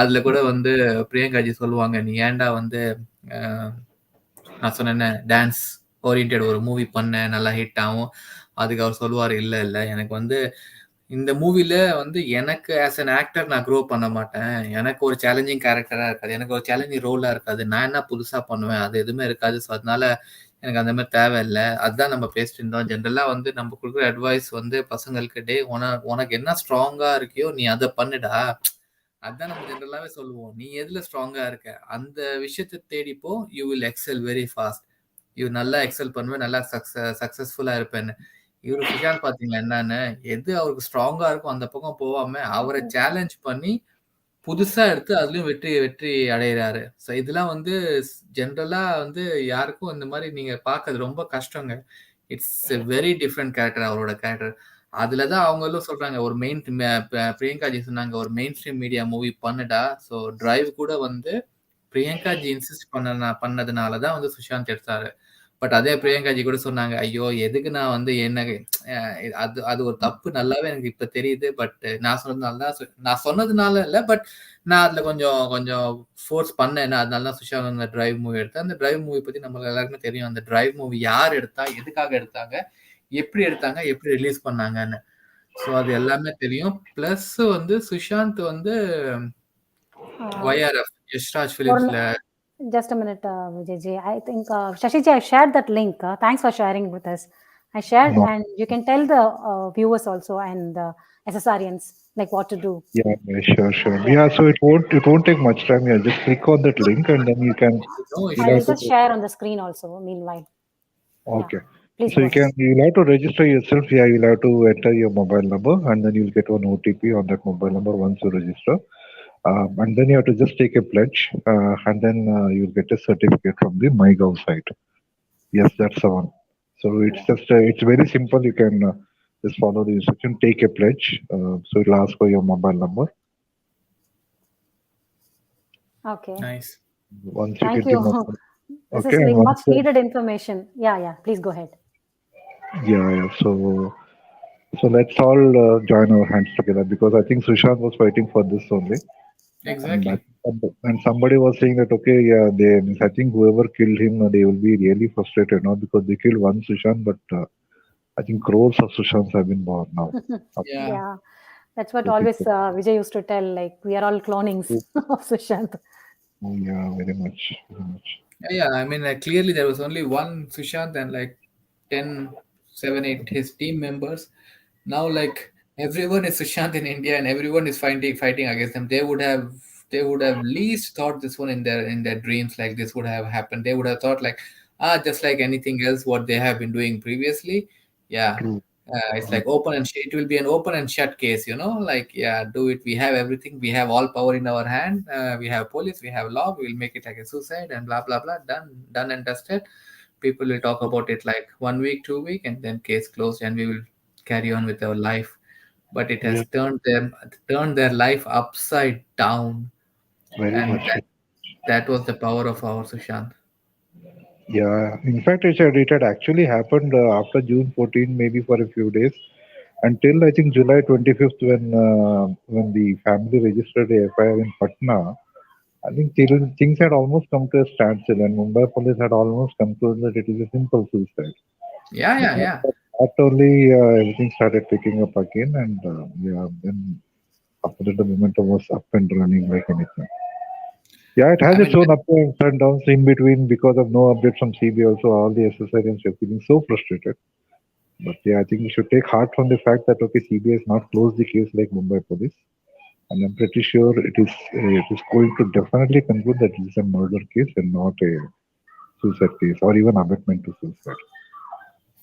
அதுல கூட வந்து பிரியங்காஜி சொல்லுவாங்க, நீ ஏன்டா வந்து நான் சொன்னேன்ன டான்ஸ் ஓரியன்டட் ஒரு மூவி பண்ண நல்லா ஹிட் ஆகும். அதுக்கு அவர் சொல்லுவார், இல்ல எனக்கு வந்து இந்த மூவில வந்து எனக்கு ஆஸ் அன் ஆக்டர் நான் க்ரோ பண்ண மாட்டேன். எனக்கு ஒரு சேலஞ்சிங் கேரக்டரா இருக்காது, எனக்கு ஒரு சேலஞ்சிங் ரோலா இருக்காது, நான் என்ன புதுசா பண்ணுவேன், அது எதுவுமே இருக்காது. ஸோ அதனால எனக்கு அந்த மாதிரி தேவையில்லை. அதுதான் நம்ம பேசிட்டு இருந்தோம். ஜென்ரலா வந்து நம்ம கொடுக்குற அட்வைஸ் வந்து பசங்களுக்கு, டே உனக்கு என்ன ஸ்ட்ராங்கா இருக்கியோ நீ அதை பண்ணுடா. அதுதான் நம்ம ஜென்ரலாவே சொல்லுவோம். நீ எதுல ஸ்ட்ராங்கா இருக்க அந்த விஷயத்தை தேடிப்போ, you will excel very fast. You நல்லா எக்ஸல் பண்ணுவேன், நல்லா சக்சஸ்ஃபுல்லா இருப்பேன்னு. இவரு சுஷாந்த் பாத்தீங்களா என்னன்னு, எது அவருக்கு ஸ்ட்ராங்கா இருக்கும் அந்த பக்கம் போகாம அவரை சேலஞ்ச் பண்ணி புதுசா எடுத்து அதுலயும் வெற்றி அடைகிறாரு. ஸோ இதெல்லாம் வந்து ஜென்ரலா வந்து யாருக்கும் இந்த மாதிரி நீங்க பார்க்கறது ரொம்ப கஷ்டங்க. It's a very different character அவரோட கேரக்டர். அதுலதான் அவங்களும் சொல்றாங்க, ஒரு பிரியங்காஜி சொன்னாங்க, ஒரு மெயின் ஸ்ட்ரீம் மீடியா மூவி பண்ணுடா. ஸோ டிரைவ் கூட வந்து பிரியங்காஜி இன்சிஸ்ட் பண்ணதுனாலதான் வந்து சுஷாந்த் எடுத்தாரு. பட் அதே பிரியங்காஜி கூட சொன்னாங்க, ஐயோ எதுக்கு நான் வந்து என்ன அது அது ஒரு தப்பு நல்லாவே எனக்கு இப்ப தெரியுது. பட் நான் சொன்னதுனால தான் நான் சொன்னதுனால இல்ல, பட் நான் அதுல கொஞ்சம் கொஞ்சம் ஃபோர்ஸ் பண்ணேன். அதனால தான் சுஷாந்த் அந்த டிரைவ் மூவி எடுத்தேன். அந்த டிரைவ் மூவி பத்தி நம்ம எல்லாருக்குமே தெரியும். அந்த டிரைவ் மூவி யார் எடுத்தா, எதுக்காக எடுத்தாங்க, எப்படி எடுத்தாங்க, எப்படி ரிலீஸ் பண்ணாங்கன்னு. ஸோ அது எல்லாமே தெரியும். பிளஸ் வந்து சுஷாந்த் வந்து YRF Yash Raj ஃபிலிம்ஸ்ல Just a minute, Vijay. I think Shashiji, I shared that link. Thanks for sharing with us. I shared, No. and you can tell the viewers also and SSRians like what to do. Yeah, sure. Yeah, so it won't take much time. Yeah, just click on that link and then you can. No I issues. will have to just share on the screen also. Meanwhile, Okay. please So go ahead. you'll have to register yourself. Yeah, you'll have to enter your mobile number and then you'll get one OTP on that mobile number once you register. And then you have to just take a pledge and then you'll get a certificate from the MyGov site. Yes, that's the one. So it's just it's very simple. You can just follow the instruction, take a pledge. So it'll ask for your mobile number. Okay. Nice. Once you Thank get you. the mobile, This okay, is like and much needed information. Yeah. Please go ahead. yeah. So let's all join our hands together because I think Sushant was fighting for this only. Exactly. And somebody was saying that okay, yeah, I think whoever killed him, they will be really frustrated now because they killed one Sushant, but I think crores of Sushants have been born now. Yeah. That's what So always Vijay used to tell. Like we are all clonings of Sushant. Yeah, very much. Yeah. I mean, like, clearly there was only one Sushant and like 10, 7, 8 his team members. Now, like everyone is Sushant in India, and everyone is fighting against them. They would have least thought this one in their dreams, like this would have happened. They would have thought like, just like anything else, what they have been doing previously. Yeah. True. It's like open and shut. It will be an open and shut case, like, yeah, do it. We have everything. We have all power in our hand. We have police. We have law. We will make it like a suicide and blah blah blah. Done and dusted. People will talk about it like 1 week, 2 week, and then case closed, and we will carry on with our life. But it has turned their life upside down, Very and much. that was the power of our Sushant. Yeah, in fact, it had actually happened after June 14, maybe for a few days, until I think July 25th, when the family registered a FIR in Patna. I think things had almost come to a standstill, and Mumbai police had almost concluded that it is a simple suicide. Yeah. Not only everything started picking up again, and then after that the momentum was up and running like anything. Yeah, it has its own ups and downs in between because of no updates from CBI. Also, all the SSRians were feeling so frustrated. But yeah, I think we should take heart from the fact that okay, CBI has not closed the case like Mumbai police, and I'm pretty sure it is going to definitely conclude that it is a murder case and not a suicide case or even abetment to suicide.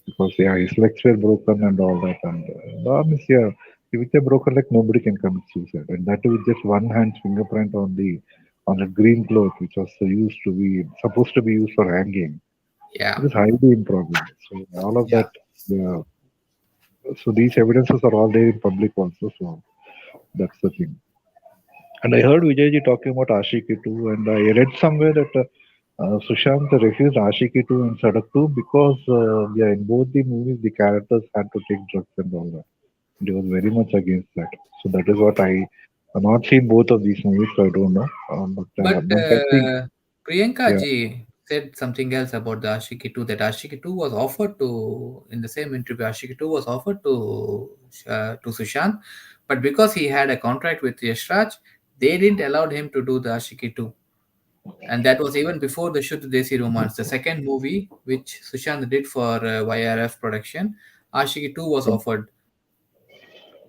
Because yeah, his legs were broken and all that, and the arm is yeah, with a broken leg, nobody can commit suicide, and that with just one hand's fingerprint on a green cloth, which was supposed to be used for hanging. Yeah. It is highly improbable. So all of that, yeah. So these evidences are all there in public also. So that's the thing. And I heard Vijayji talking about Ashiki 2, and I read somewhere that Sushant refused Ashiki 2 and Sadak 2 because in both the movies the characters had to take drugs and all that. And he was very much against that. So that is what I have not seen both of these movies, so I don't know. But I think, Priyanka ji said something else about the Ashiki 2, that Ashiki 2 was offered to, in the same interview, Ashiki 2 was offered to Sushant, but because he had a contract with Yashraj, they didn't allow him to do the Ashiki 2. And that was even before the Shuddh Desi Romance, the second movie which Sushant did for YRF production. Ashiki 2 was offered.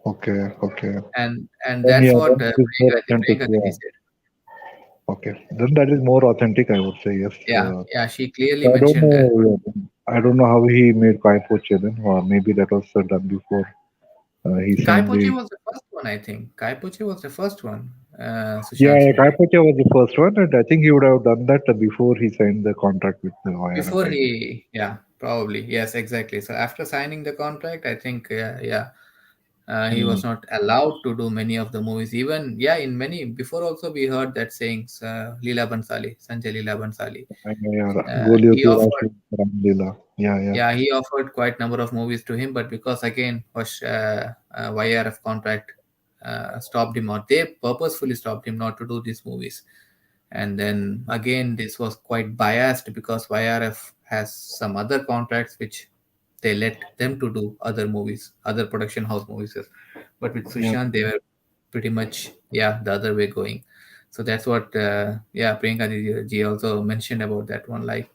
Okay. And Then, that's what then it is more authentic. Priyanka ji said. Okay, then that is more authentic, I would say. Yes. Yeah, she clearly I don't mentioned that. know. I don't know how he made Kai Poche then, or maybe that was done before he Kai signed Poche the. was the first one, I think. Kai Poche was the first one. Yeah, Kai Poche was the first one, and I think he would have done that before he signed the contract with the YRF. Before he, yeah, probably. Yes, exactly. So after signing the contract, I think, yeah. He was not allowed to do many of the movies. Even in many before also we heard that sayings. Leela Bansali, Sanjay Leela Bansali. Golio He ki offered, Rashi Ramlila. Yeah. he offered quite number of movies to him, but because again was YRF contract stopped him, or they purposefully stopped him not to do these movies. And then again, this was quite biased because YRF has some other contracts which they let them to do other movies, other production house movies. But with Yeah. Sushant, they were pretty much the other way going. So that's what Priyanka ji also mentioned about that one. Like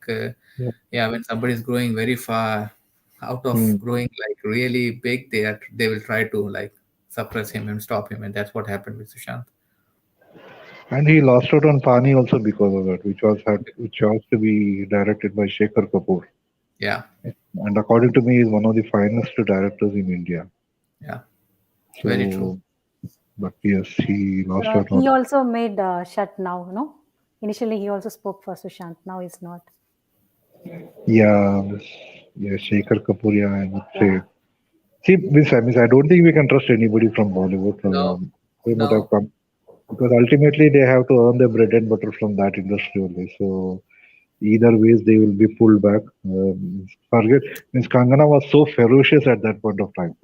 Yeah. when somebody is growing very far out of growing like really big, they will try to like suppress him and stop him, and that's what happened with Sushant. And he lost out on Pani also because of that, which was to be directed by Shekhar Kapoor. Yeah. And according to me, is one of the finest directors in India. Yeah. So, Very true. But yes, he lost out He on. also made Shut now, no? Initially, he also spoke for Sushant. Now he's not. Yeah, Shekhar Kapoor. Yeah, I would say. See, I don't think we can trust anybody from Bollywood. No. They would have come because ultimately they have to earn their bread and butter from that industry only. So either ways, they will be pulled back. Kangana was so ferocious at that point of time.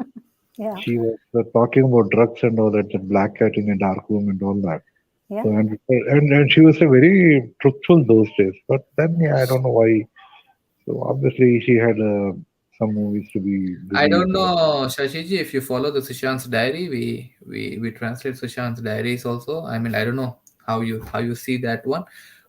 Yeah. She was talking about drugs and all that, the black cat in a dark room and all that. Yeah. So, and she was a very truthful those days. But then, I don't know why. So obviously, she had some movies to be I busy don't with. know, Shashiji, if you follow the Sushant's diary, we translate Sushant's diaries also. I mean, I don't know how you see that one,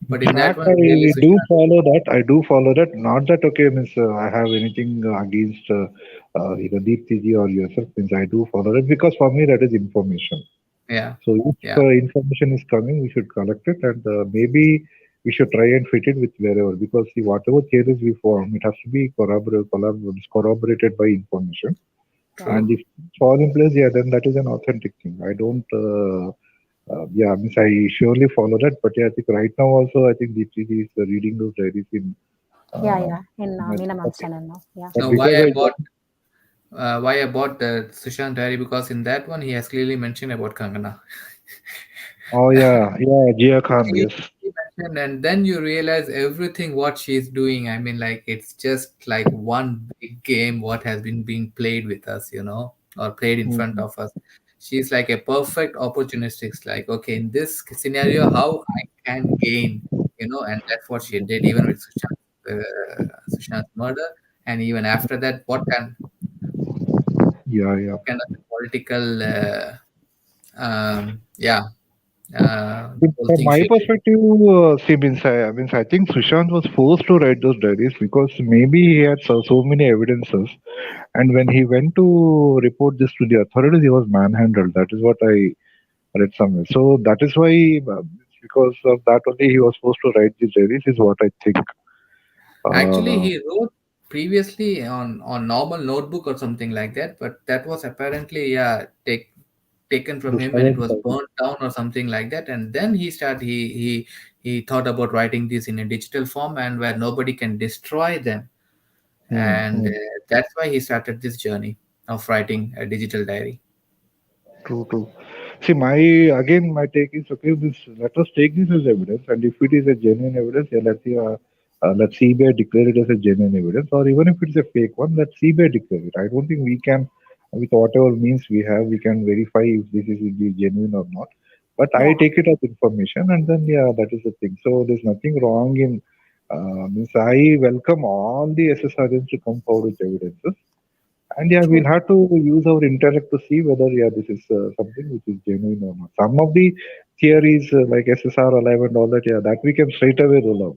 but in that That one, clearly I do Sushant. follow that. I do follow that. Not that okay means I have anything against either Deepti ji or yourself. Means I do follow that because for me that is information. Yeah, So if yeah, information is coming, we should collect it and maybe we should try and fit it with wherever because see whatever theories we form, it has to be corroborated by information. true. And if it's all in place, then that is an authentic thing. I don't. Means I surely follow that. But I think right now also, I think Deepti is reading those diaries in. Uh, Yeah. In but, Meena Ma'am's channel now. Yeah. but Now, because I got why I bought the Sushant diary, because in that one he has clearly mentioned about Kangana. Jia Khan, He yes. mentioned, and then you realize everything what she's doing. I mean, like it's just like one big game what has been being played with us, or played in front Mhm. of us. She's like a perfect opportunistic. Like, okay, in this scenario, how I can gain, and that's what she did even with Sushant's murder, and even after that, Yeah. what kind of political, yeah, whole From thing my she did. perspective, see, I think Sushant was forced to write those diaries because maybe he had so many evidences, and when he went to report this to the authorities, he was manhandled. That is what I read somewhere. So that is why, because of that only, he was forced to write these diaries. Is what I think. Actually, Uh, he wrote previously on normal notebook or something like that, but that was apparently taken from him and it was discovered. burnt down or something like that. And then he thought about writing this in a digital form and where nobody can destroy them. And Hmm. that's why he started this journey of writing a digital diary. True. See, my take is okay. Let us take this as evidence, and if it is a genuine evidence, let CBI declare it as a genuine evidence, or even if it's a fake one, let CBI declare it. I don't think we can, with whatever means we have, we can verify if this is indeed genuine or not. But I Yeah. take it as information, and then that is the thing. So there's nothing wrong in. Means I welcome all the SSRs to come forward with evidences. And we'll True. have to use our intellect to see whether this is something which is genuine or not. Some of the theories like SSR alive and all that, that we can straight away roll out.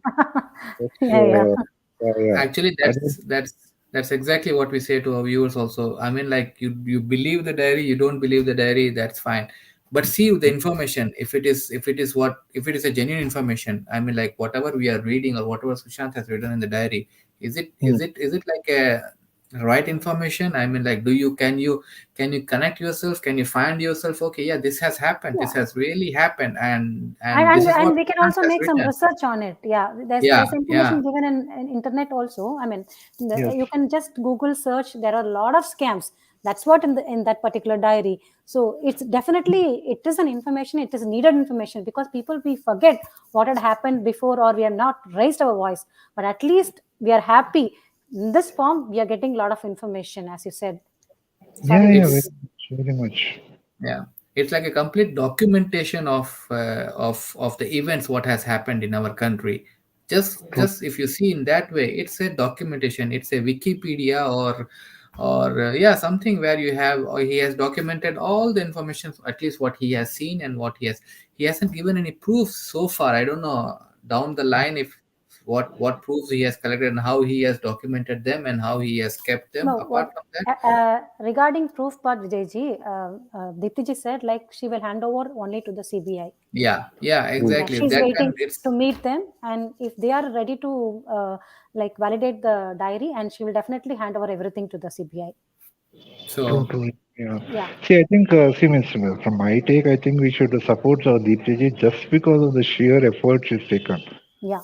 But, Yeah. yeah. Actually, I don't, that's exactly what we say to our viewers also. I mean, like you believe the diary, you don't believe the diary, that's fine. But see the information. If it is a genuine information, I mean, like whatever we are reading or whatever Sushant has written in the diary, is it hmm, is it is it like a right information? I mean, like can you connect yourself? Can you find yourself? Okay, yeah, this has happened. This Yeah. has really happened, and And, this and is what and we can Sushant also has make some written. research on it. Yeah, Yeah, there's yeah, information given in internet also. I mean, yes. you can just Google search. There are a lot of scams That's what in that particular diary. So it's definitely, it is an information, it is needed information, because people, we forget what had happened before, or we are not raised our voice, but at least we are happy in this form. We are getting a lot of information, as you said. Sorry. Very much. Yeah, it's like a complete documentation of the events what has happened in our country. Just if you see in that way, it's a documentation. It's a Wikipedia, or yeah, something where you have, or he has documented all the information, at least what he has seen and what he hasn't given any proofs so far. I don't know down the line if what proofs he has collected and how he has documented them and how he has kept them. No, Apart what from that, regarding proof part, Vijayji, Diptiji said like she will hand over only to the CBI. yeah, exactly. She's That waiting time it's to meet them, and if they are ready to like validate the diary, and she will definitely hand over everything to the CBI. so. True. Yeah. Yeah. See, I think, from my take, I think we should support Deepti just because of the sheer effort she's taken Yeah.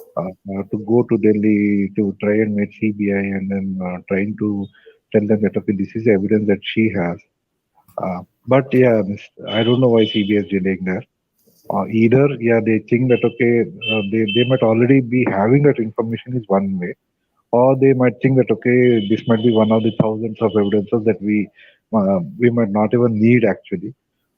to go to Delhi to try and meet CBI, and then trying to tell them that, okay, this is evidence that she has. But yeah, I don't know why CBI is delaying that. Either, yeah, they think that, okay, they might already be having that information is one way, or they might think that, okay, this might be one of the thousands of evidences that we might not even need actually,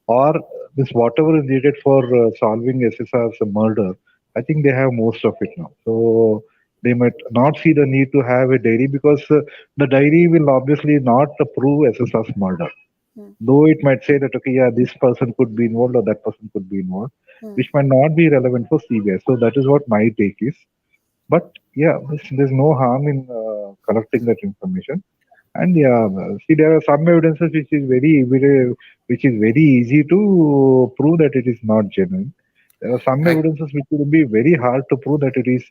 or this whatever is needed for solving SSR's murder. I think they have most of it now, so they might not see the need to have a diary, because the diary will obviously not prove SSR's murder. Though it might say that, okay, yeah, this person could be involved or that person could be involved, which might not be relevant for CBI. So that is what my take is. But yeah, there's no harm in collecting that information. And yeah, see, there are some evidences which is very easy to prove that it is not genuine. There are some evidences which will be very hard to prove that it is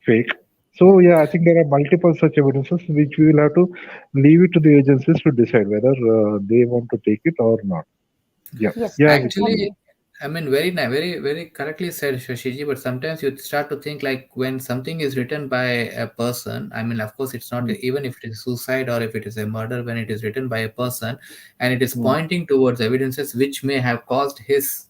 fake. So yeah, I think there are multiple such evidences which we will have to leave it to the agencies to decide whether they want to take it or not. Yeah, Yes. yeah, Actually, I mean, very, very correctly said, Shashiji. But sometimes you start to think like when something is written by a person. I mean, of course, it's not even if it is suicide or if it is a murder. When it is written by a person and it is pointing towards evidences which may have caused his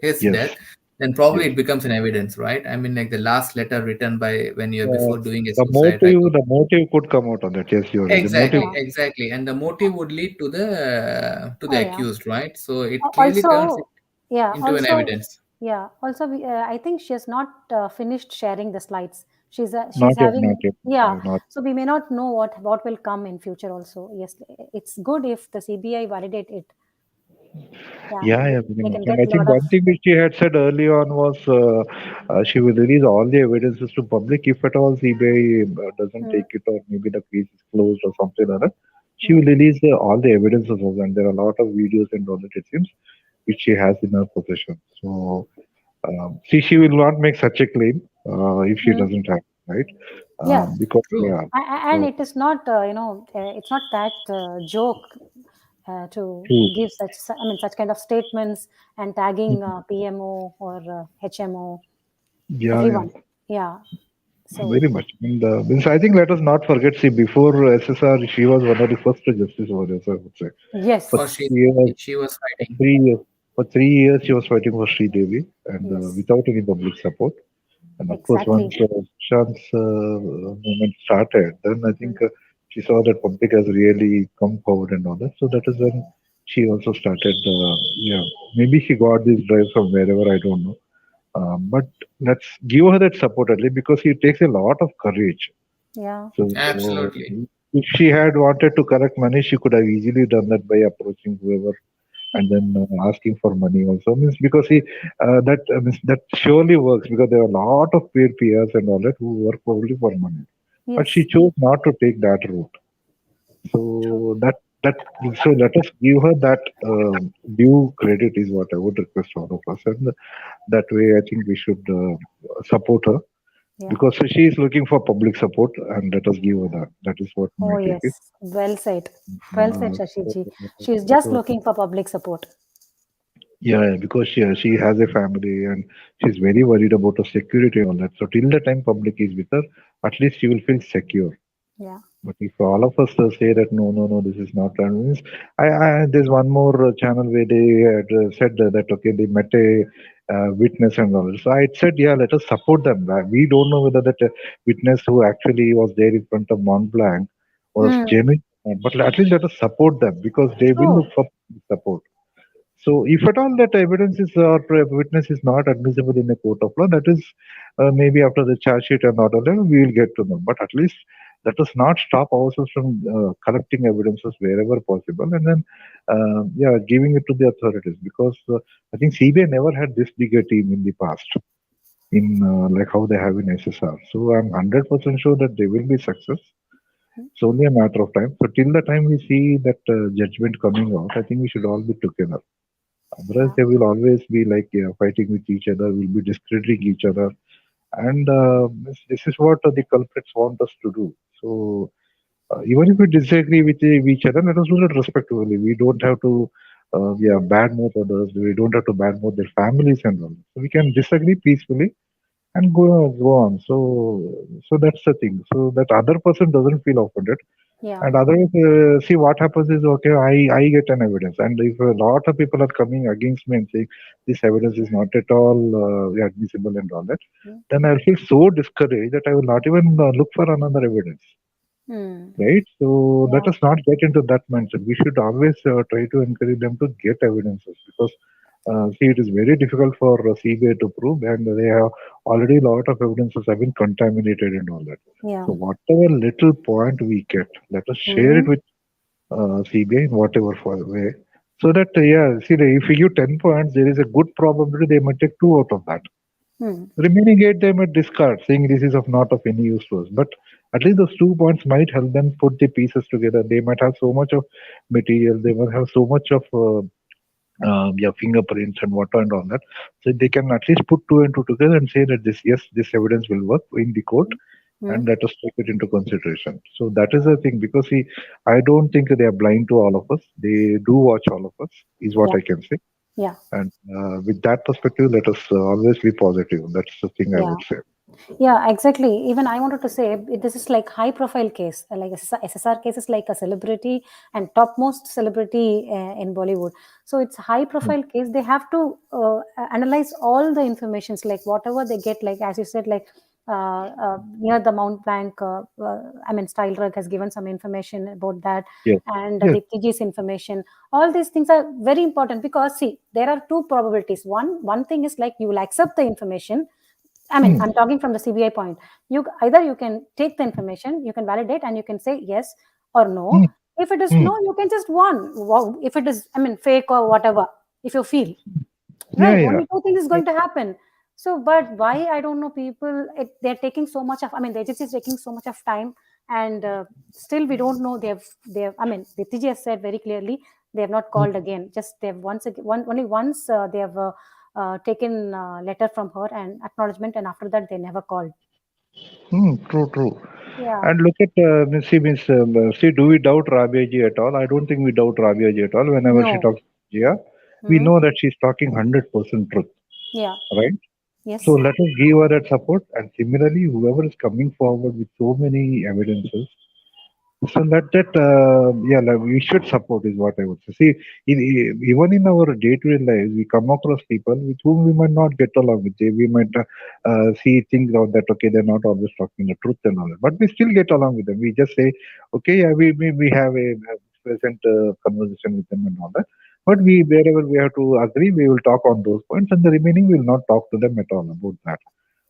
yes, death, then probably yes. it becomes an evidence, right? I mean, like the last letter written by when you're before doing a The suicide, right? motive could come out on that. Yes, you're right. The motive. Exactly, and the motive would lead to the Oh, yeah. accused, right? So it clearly turns Also, yeah. into an Also, evidence. yeah. Also, I think she has not finished sharing the slides. She's Not yet, having, not yet. yeah. Not. So we may not know what will come in future. Also, yes, it's good if the CBI validate it. Yeah, they very can much. get And I a think lot of. one thing which she had said early on was she will release all the evidences to public if at all CBI doesn't take it, or maybe the case is closed or something like that. She will release all the evidences also, and there are a lot of videos and all that, it seems, which she has in her possession. So, see, she will not make such a claim if she doesn't have, right? Yeah. Because, True. yeah. And it is not, it's not that joke to give such kind of statements and tagging PMO or HMO, Yeah, everyone. Yeah. So very much. And means I think let us not forget, see, before SSR, she was one of the first justice warriors, I would say. yes, Or she was For fighting. 3 years, for 3 years, she was fighting for Sri Devi, and yes, without any public support. And of course, exactly. once Sushant's movement started, then I think she saw that public has really come forward and all that. So that is when she also started. Yeah, maybe she got this drive from wherever, I don't know. But let's give her that support at least, because it takes a lot of courage. Yeah. So Absolutely. if she had wanted to collect money, she could have easily done that by approaching whoever and then asking for money also. Means because means that surely works, because there are a lot of paid PRs and all that who work probably for money. But she Yes. chose not to take that route. So that so let us give her that due credit is what I would request all of us, and that way I think we should support her. Yeah. Because she is looking for public support, and let us give her that. That is what my Oh take is. yes. Well said. Well said, Shashiji. So- She is just so- looking for public support. Yeah, because she has a family, and she's very worried about her security and all that. So till the time public is with her, at least she will feel secure. Yeah. But if all of us say that no, this is not done, means there's one more channel where they had said that okay, they met a witness and all. So I said, yeah, let us support them. We don't know whether that witness who actually was there in front of Mont Blanc was Hmm. genuine, but at least let us support them because they will True. look for support. So, if at all that evidence is or witness is not admissible in a court of law, that is maybe after the charge sheet and order level, we will get to know. But at least let us not stop ourselves from collecting evidences wherever possible, and then yeah, giving it to the authorities because I think CBI never had this big a team in the past in like how they have in SSR. So I'm 100% sure that they will be success. It's only a matter of time. So till the time we see that judgment coming out, I think we should all be together. Otherwise, Yeah. they will always be like fighting with each other, will be discrediting each other. And this is what the culprits want us to do. So, even if we disagree with each other, let us do that respectfully. We don't have to yeah, badmouth others. We don't have to badmouth their families and all. So, we can disagree peacefully and go on. So that's the thing. So that other person doesn't feel offended. Yeah. And otherwise, see what happens is okay. I get an evidence, and if a lot of people are coming against me and saying this evidence is not at all admissible and all that, Hmm. then I'll feel so discouraged that I will not even look for another evidence. Hmm. Right? So let Yeah. us not get into that mindset. We should always try to encourage them to get evidences because see, it is very difficult for CBI to prove, and they have already a lot of evidences have been contaminated and all that. Yeah. So whatever little point we get, let us share it Hmm. with CBI in whatever way, so that yeah, see, if we give 10 points, there is a good probability they might take two out of that. Hmm. Remaining eight they might discard, saying this is of not of any use to us. But at least those 2 points might help them put the pieces together. They might have so much of material, they might have so much of yeah, fingerprints and what and all that. So they can at least put two and two together and say that this yes, this evidence will work in the court, Hmm. and let us take it into consideration. So that is the thing because see, I don't think they are blind to all of us. They do watch all of us, is what Yeah. I can say. Yeah. And with that perspective, let us always be positive. That's the thing I Yeah. would say. Yeah, exactly. Even I wanted to say this is like high profile case. Like SSR case is like a celebrity and topmost celebrity in Bollywood. So it's high profile case. They have to analyze all the informations, like whatever they get. Like as you said, like near the Mount Blanc. I mean, Style Rug has given some information about that, Yes. and Yes. the TG's information. All these things are very important because see, there are two probabilities. One thing is like you will accept the information. I mean, I'm talking from the CBI point. You can take the information, you can validate, and you can say yes or no. Hmm. If it is Hmm. no, you can just one. Wow. If it is, I mean, fake or whatever, if you feel Yeah, right, yeah. only two things is going to happen. So, but why I don't know. People, they're taking so much of. I mean, the agency is taking so much of time, and still we don't know. They have. I mean, the TG has said very clearly they have not Hmm. called again. Just they have once again, only once they have. Taken letter from her and acknowledgement, and after that they never called. True, true. Yeah. And look at see, do we doubt Rabia ji at all? I don't think we doubt Rabia ji at all. Whenever she No. talks to Jia, we Hmm. know that she's talking 100% truth, Yeah. right? So Yes. let us give her that support. And similarly, whoever is coming forward with so many evidences, so that yeah, like we should support is what I would say. See, even in our day-to-day lives, we come across people with whom we might not get along with. We might see things out that okay, they're not always talking the truth and all that, but we still get along with them. We just say, okay, yeah, we have a pleasant conversation with them and all that. But we wherever we have to agree, we will talk on those points, and the remaining we will not talk to them at all about that.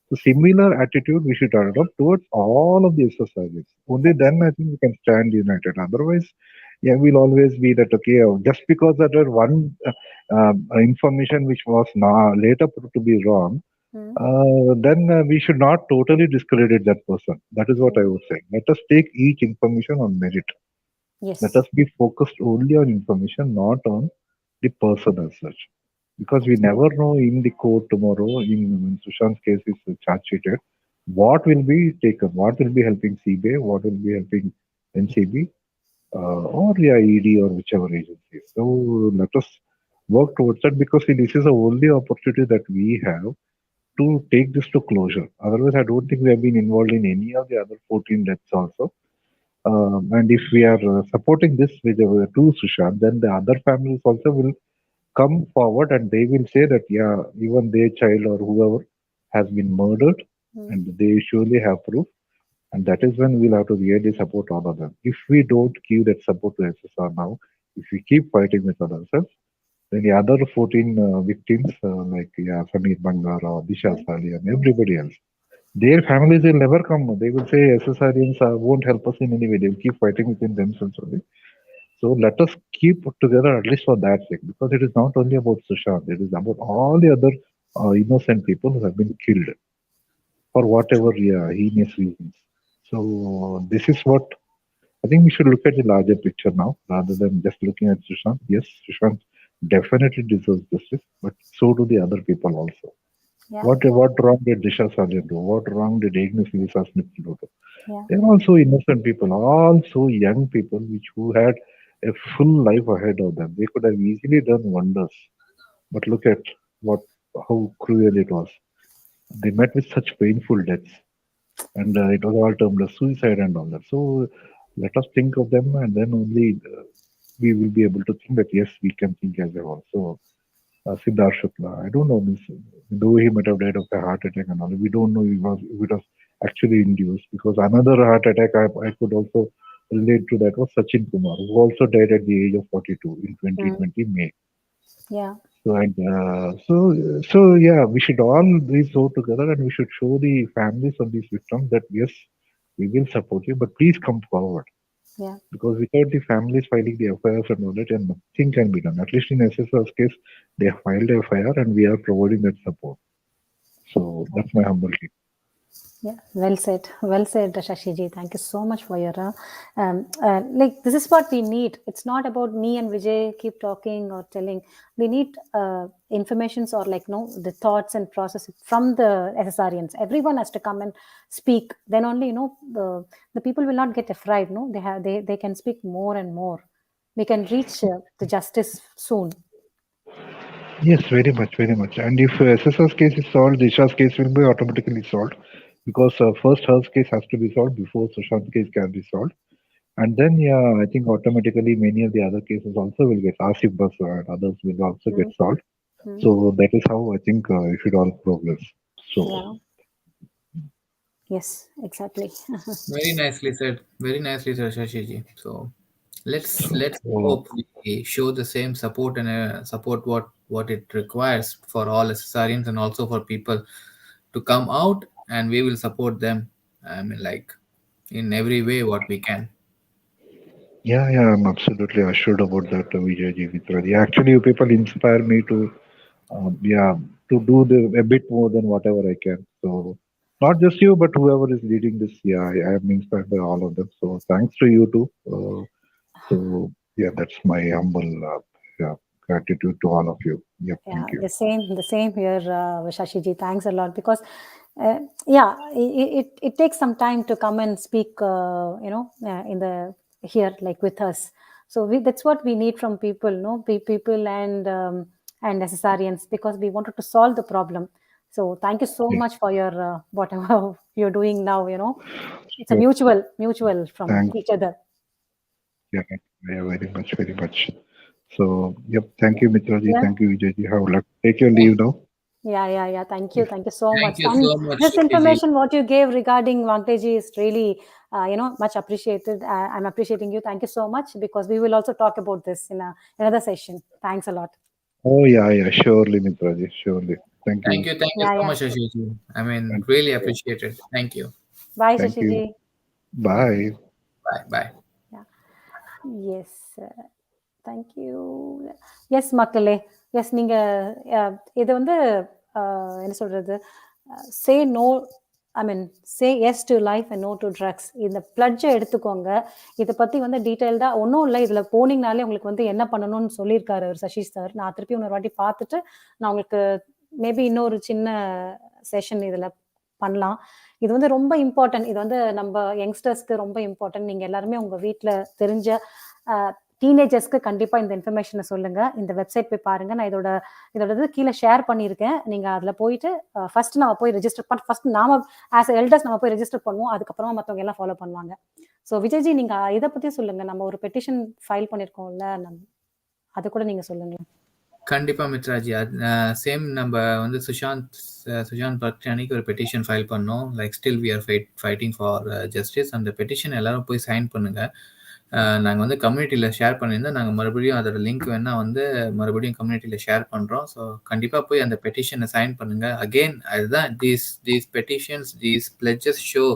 So similar attitude we should adopt towards all of the exercises. Only then I think we can stand united. Otherwise, yeah, we'll always be that okay. Just because that one information which was now later proved to be wrong, Hmm. then we should not totally discredit that person. That is what I would say. Let us take each information on merit. Let Yes. us be focused only on information, not on the person as such. Because we never Absolutely. know in the court tomorrow, in Sushant's case is charge sheeted, what will be taken, what will be helping CBI, what will be helping NCB, or yeah, ED or whichever agency. So let us work towards that because see, this is the only opportunity that we have to take this to closure. Otherwise, I don't think we have been involved in any of the other 14 deaths also. And if we are supporting this with to Sushant, then the other families also will come forward and they will say that, yeah, even their child or whoever has been murdered, and they surely have proof. And that is when we'll have to really support all of them. If we don't give that support to SSR now, if we keep fighting with ourselves, then the other 14 victims, like Samir Bangar or Disha Sali and everybody else, their families will never come. They will say SSRians won't help us in any way. They will keep fighting within themselves only. So let us keep together at least for that sake, because it is not only about Sushant, it is about all the other innocent people who have been killed for whatever heinous reasons. So this is what I think we should look at the larger picture now, rather than just looking at Sushant. Yes, Sushant definitely deserves justice, but so do the other people also. Yeah. What wrong did Disha Sarjan do? What wrong did Agnes Lisa Smith do? Yeah. They are also innocent people, also young people, who had a full life ahead of them. They could have easily done wonders, but look at how cruel it was. They met with such painful deaths, and it was all termed as suicide and all that. So let us think of them, and then only we will be able to think that yes, we can think as well. So Siddharth Shukla, I don't know this, though he might have died of a heart attack and all, we don't know if it was actually induced, because another heart attack I could also relate to that was Sachin Kumar, who also died at the age of 42 in 2020 May. Yeah. So and so yeah, we should all be so together, and we should show the families of these victims that yes, we will support you, but please come forward. Yeah. Because without the families filing the FIRs and all that, and nothing can be done. At least in SSR's case, they have filed a FIR and we are providing that support. So that's my humble tip. Yeah, well said, Shashiji. Thank you so much for your like this is what we need. It's not about me and Vijay keep talking or telling. We need informations or like the thoughts and process from the SSRians. Everyone has to come and speak. Then only the people will not get afraid. No, they can speak more and more. We can reach the justice soon. Yes, very much, very much. And if SSR's case is solved, Disha's case will be automatically solved, because first her case has to be solved before Sushant's case can be solved. And then, yeah, I think automatically many of the other cases also will get, Asif Basu and others will also get solved. So that is how I think it should all progress. So yeah. Yes, exactly. Very nicely said, Shashiji. So let's hope we show the same support and support what it requires for all SSRians and also for people to come out, and we will support them. I mean, like in every way what we can. yeah, I'm absolutely assured about that, Vijayji Mitraji. Actually, you people inspire me to, to do a bit more than whatever I can. So, not just you, but whoever is leading this, I am inspired by all of them. So, thanks to you too. So, yeah, that's my humble gratitude to all of you. Yep, Yeah, thank you. the same here, Shashiji. Thanks a lot, because it takes some time to come and speak, in the here like with us. So that's what we need from people, people and SSRians, because we wanted to solve the problem. So thank you so much for your whatever you're doing now. It's a mutual from each other. Yeah, very much, very much. So, yep, thank you, Mitraji. Yeah. Thank you, Vijayji. Have luck. Take your leave now. Yeah. Thank you so much. Thank you so much, This Shashiji. information what you gave regarding Vanteji is really, much appreciated. I'm appreciating you. Thank you so much, because we will also talk about this in another session. Thanks a lot. Oh, yeah, surely, Mitraji, surely. Thank you. Thank you so much, Shashiji. I mean, really appreciate it. Thank you. Bye, Thank Shashiji. you. Bye. Bye. Yeah. Yes. Thank you. Yes, மக்களே. Yes, நீங்க இது வந்து என்ன சொல்றது, say no, say yes to life and no to drugs. இந்த பிளட்ஜை எடுத்துக்கோங்க. இதை பத்தி வந்து டீட்டெயில்டா ஒன்றும் இல்லை, இதுல போனீங்கனாலே உங்களுக்கு வந்து என்ன பண்ணணும்னு சொல்லியிருக்காரு சஷிஷ் சார். நான் திருப்பி இன்னொரு வாட்டி பார்த்துட்டு நான் உங்களுக்கு மேபி இன்னொரு சின்ன செஷன் இதுல பண்ணலாம். இது வந்து ரொம்ப இம்பார்ட்டன்ட். இது வந்து நம்ம யங்ஸ்டர்ஸ்க்கு ரொம்ப இம்பார்ட்டன்ட். நீங்க எல்லாருமே உங்க வீட்டுல தெரிஞ்ச டீனேஜர்ஸ்க்கு கண்டிப்பா இந்த இன்ஃபர்மேஷனை சொல்லுங்க. இந்த வெப்சைட் போய் பாருங்க. நான் இதோட இது கீழே ஷேர் பண்ணியிருக்கேன். நீங்க அதுல போயிட்டு ஃபர்ஸ்ட் நம்ம போய் ரெஜிஸ்டர் ஃபர்ஸ்ட் நாம ஆஸ் எல்டர்ஸ் நம்ம போய் ரெஜிஸ்டர் பண்ணுவோம். அதுக்கப்புறமா மத்தவங்க எல்லாம் ஃபாலோ பண்ணுவாங்க. ஸோ விஜய்ஜி நீங்க இதை பத்தி சொல்லுங்க. நம்ம ஒரு பெட்டிஷன் ஃபைல் பண்ணிருக்கோம்ல, அது கூட நீங்க சொல்லுங்க. கண்டிப்பா மித்ராஜி. சேம் நம்ம வந்து சுஷாந்த் பற்றி அன்னைக்கு ஒரு பெட்டிஷன் ஃபைல் பண்ணோம். Like still we are fighting for justice. அந்த பெட்டிஷன் எல்லாரும் போய் சைன் பண்ணுங்க. நாங்கள் வந்து கம்யூனிட்டியில் ஷேர் பண்ணியிருந்தோம். நாங்கள் மறுபடியும் அதோட லிங்க் வேணா வந்து மறுபடியும் கம்யூனிட்டியில் ஷேர் பண்ணுறோம். ஸோ கண்டிப்பாக போய் அந்த பெட்டிஷனை சைன் பண்ணுங்க. அகெயின் அதுதான் these petitions, these pledges show,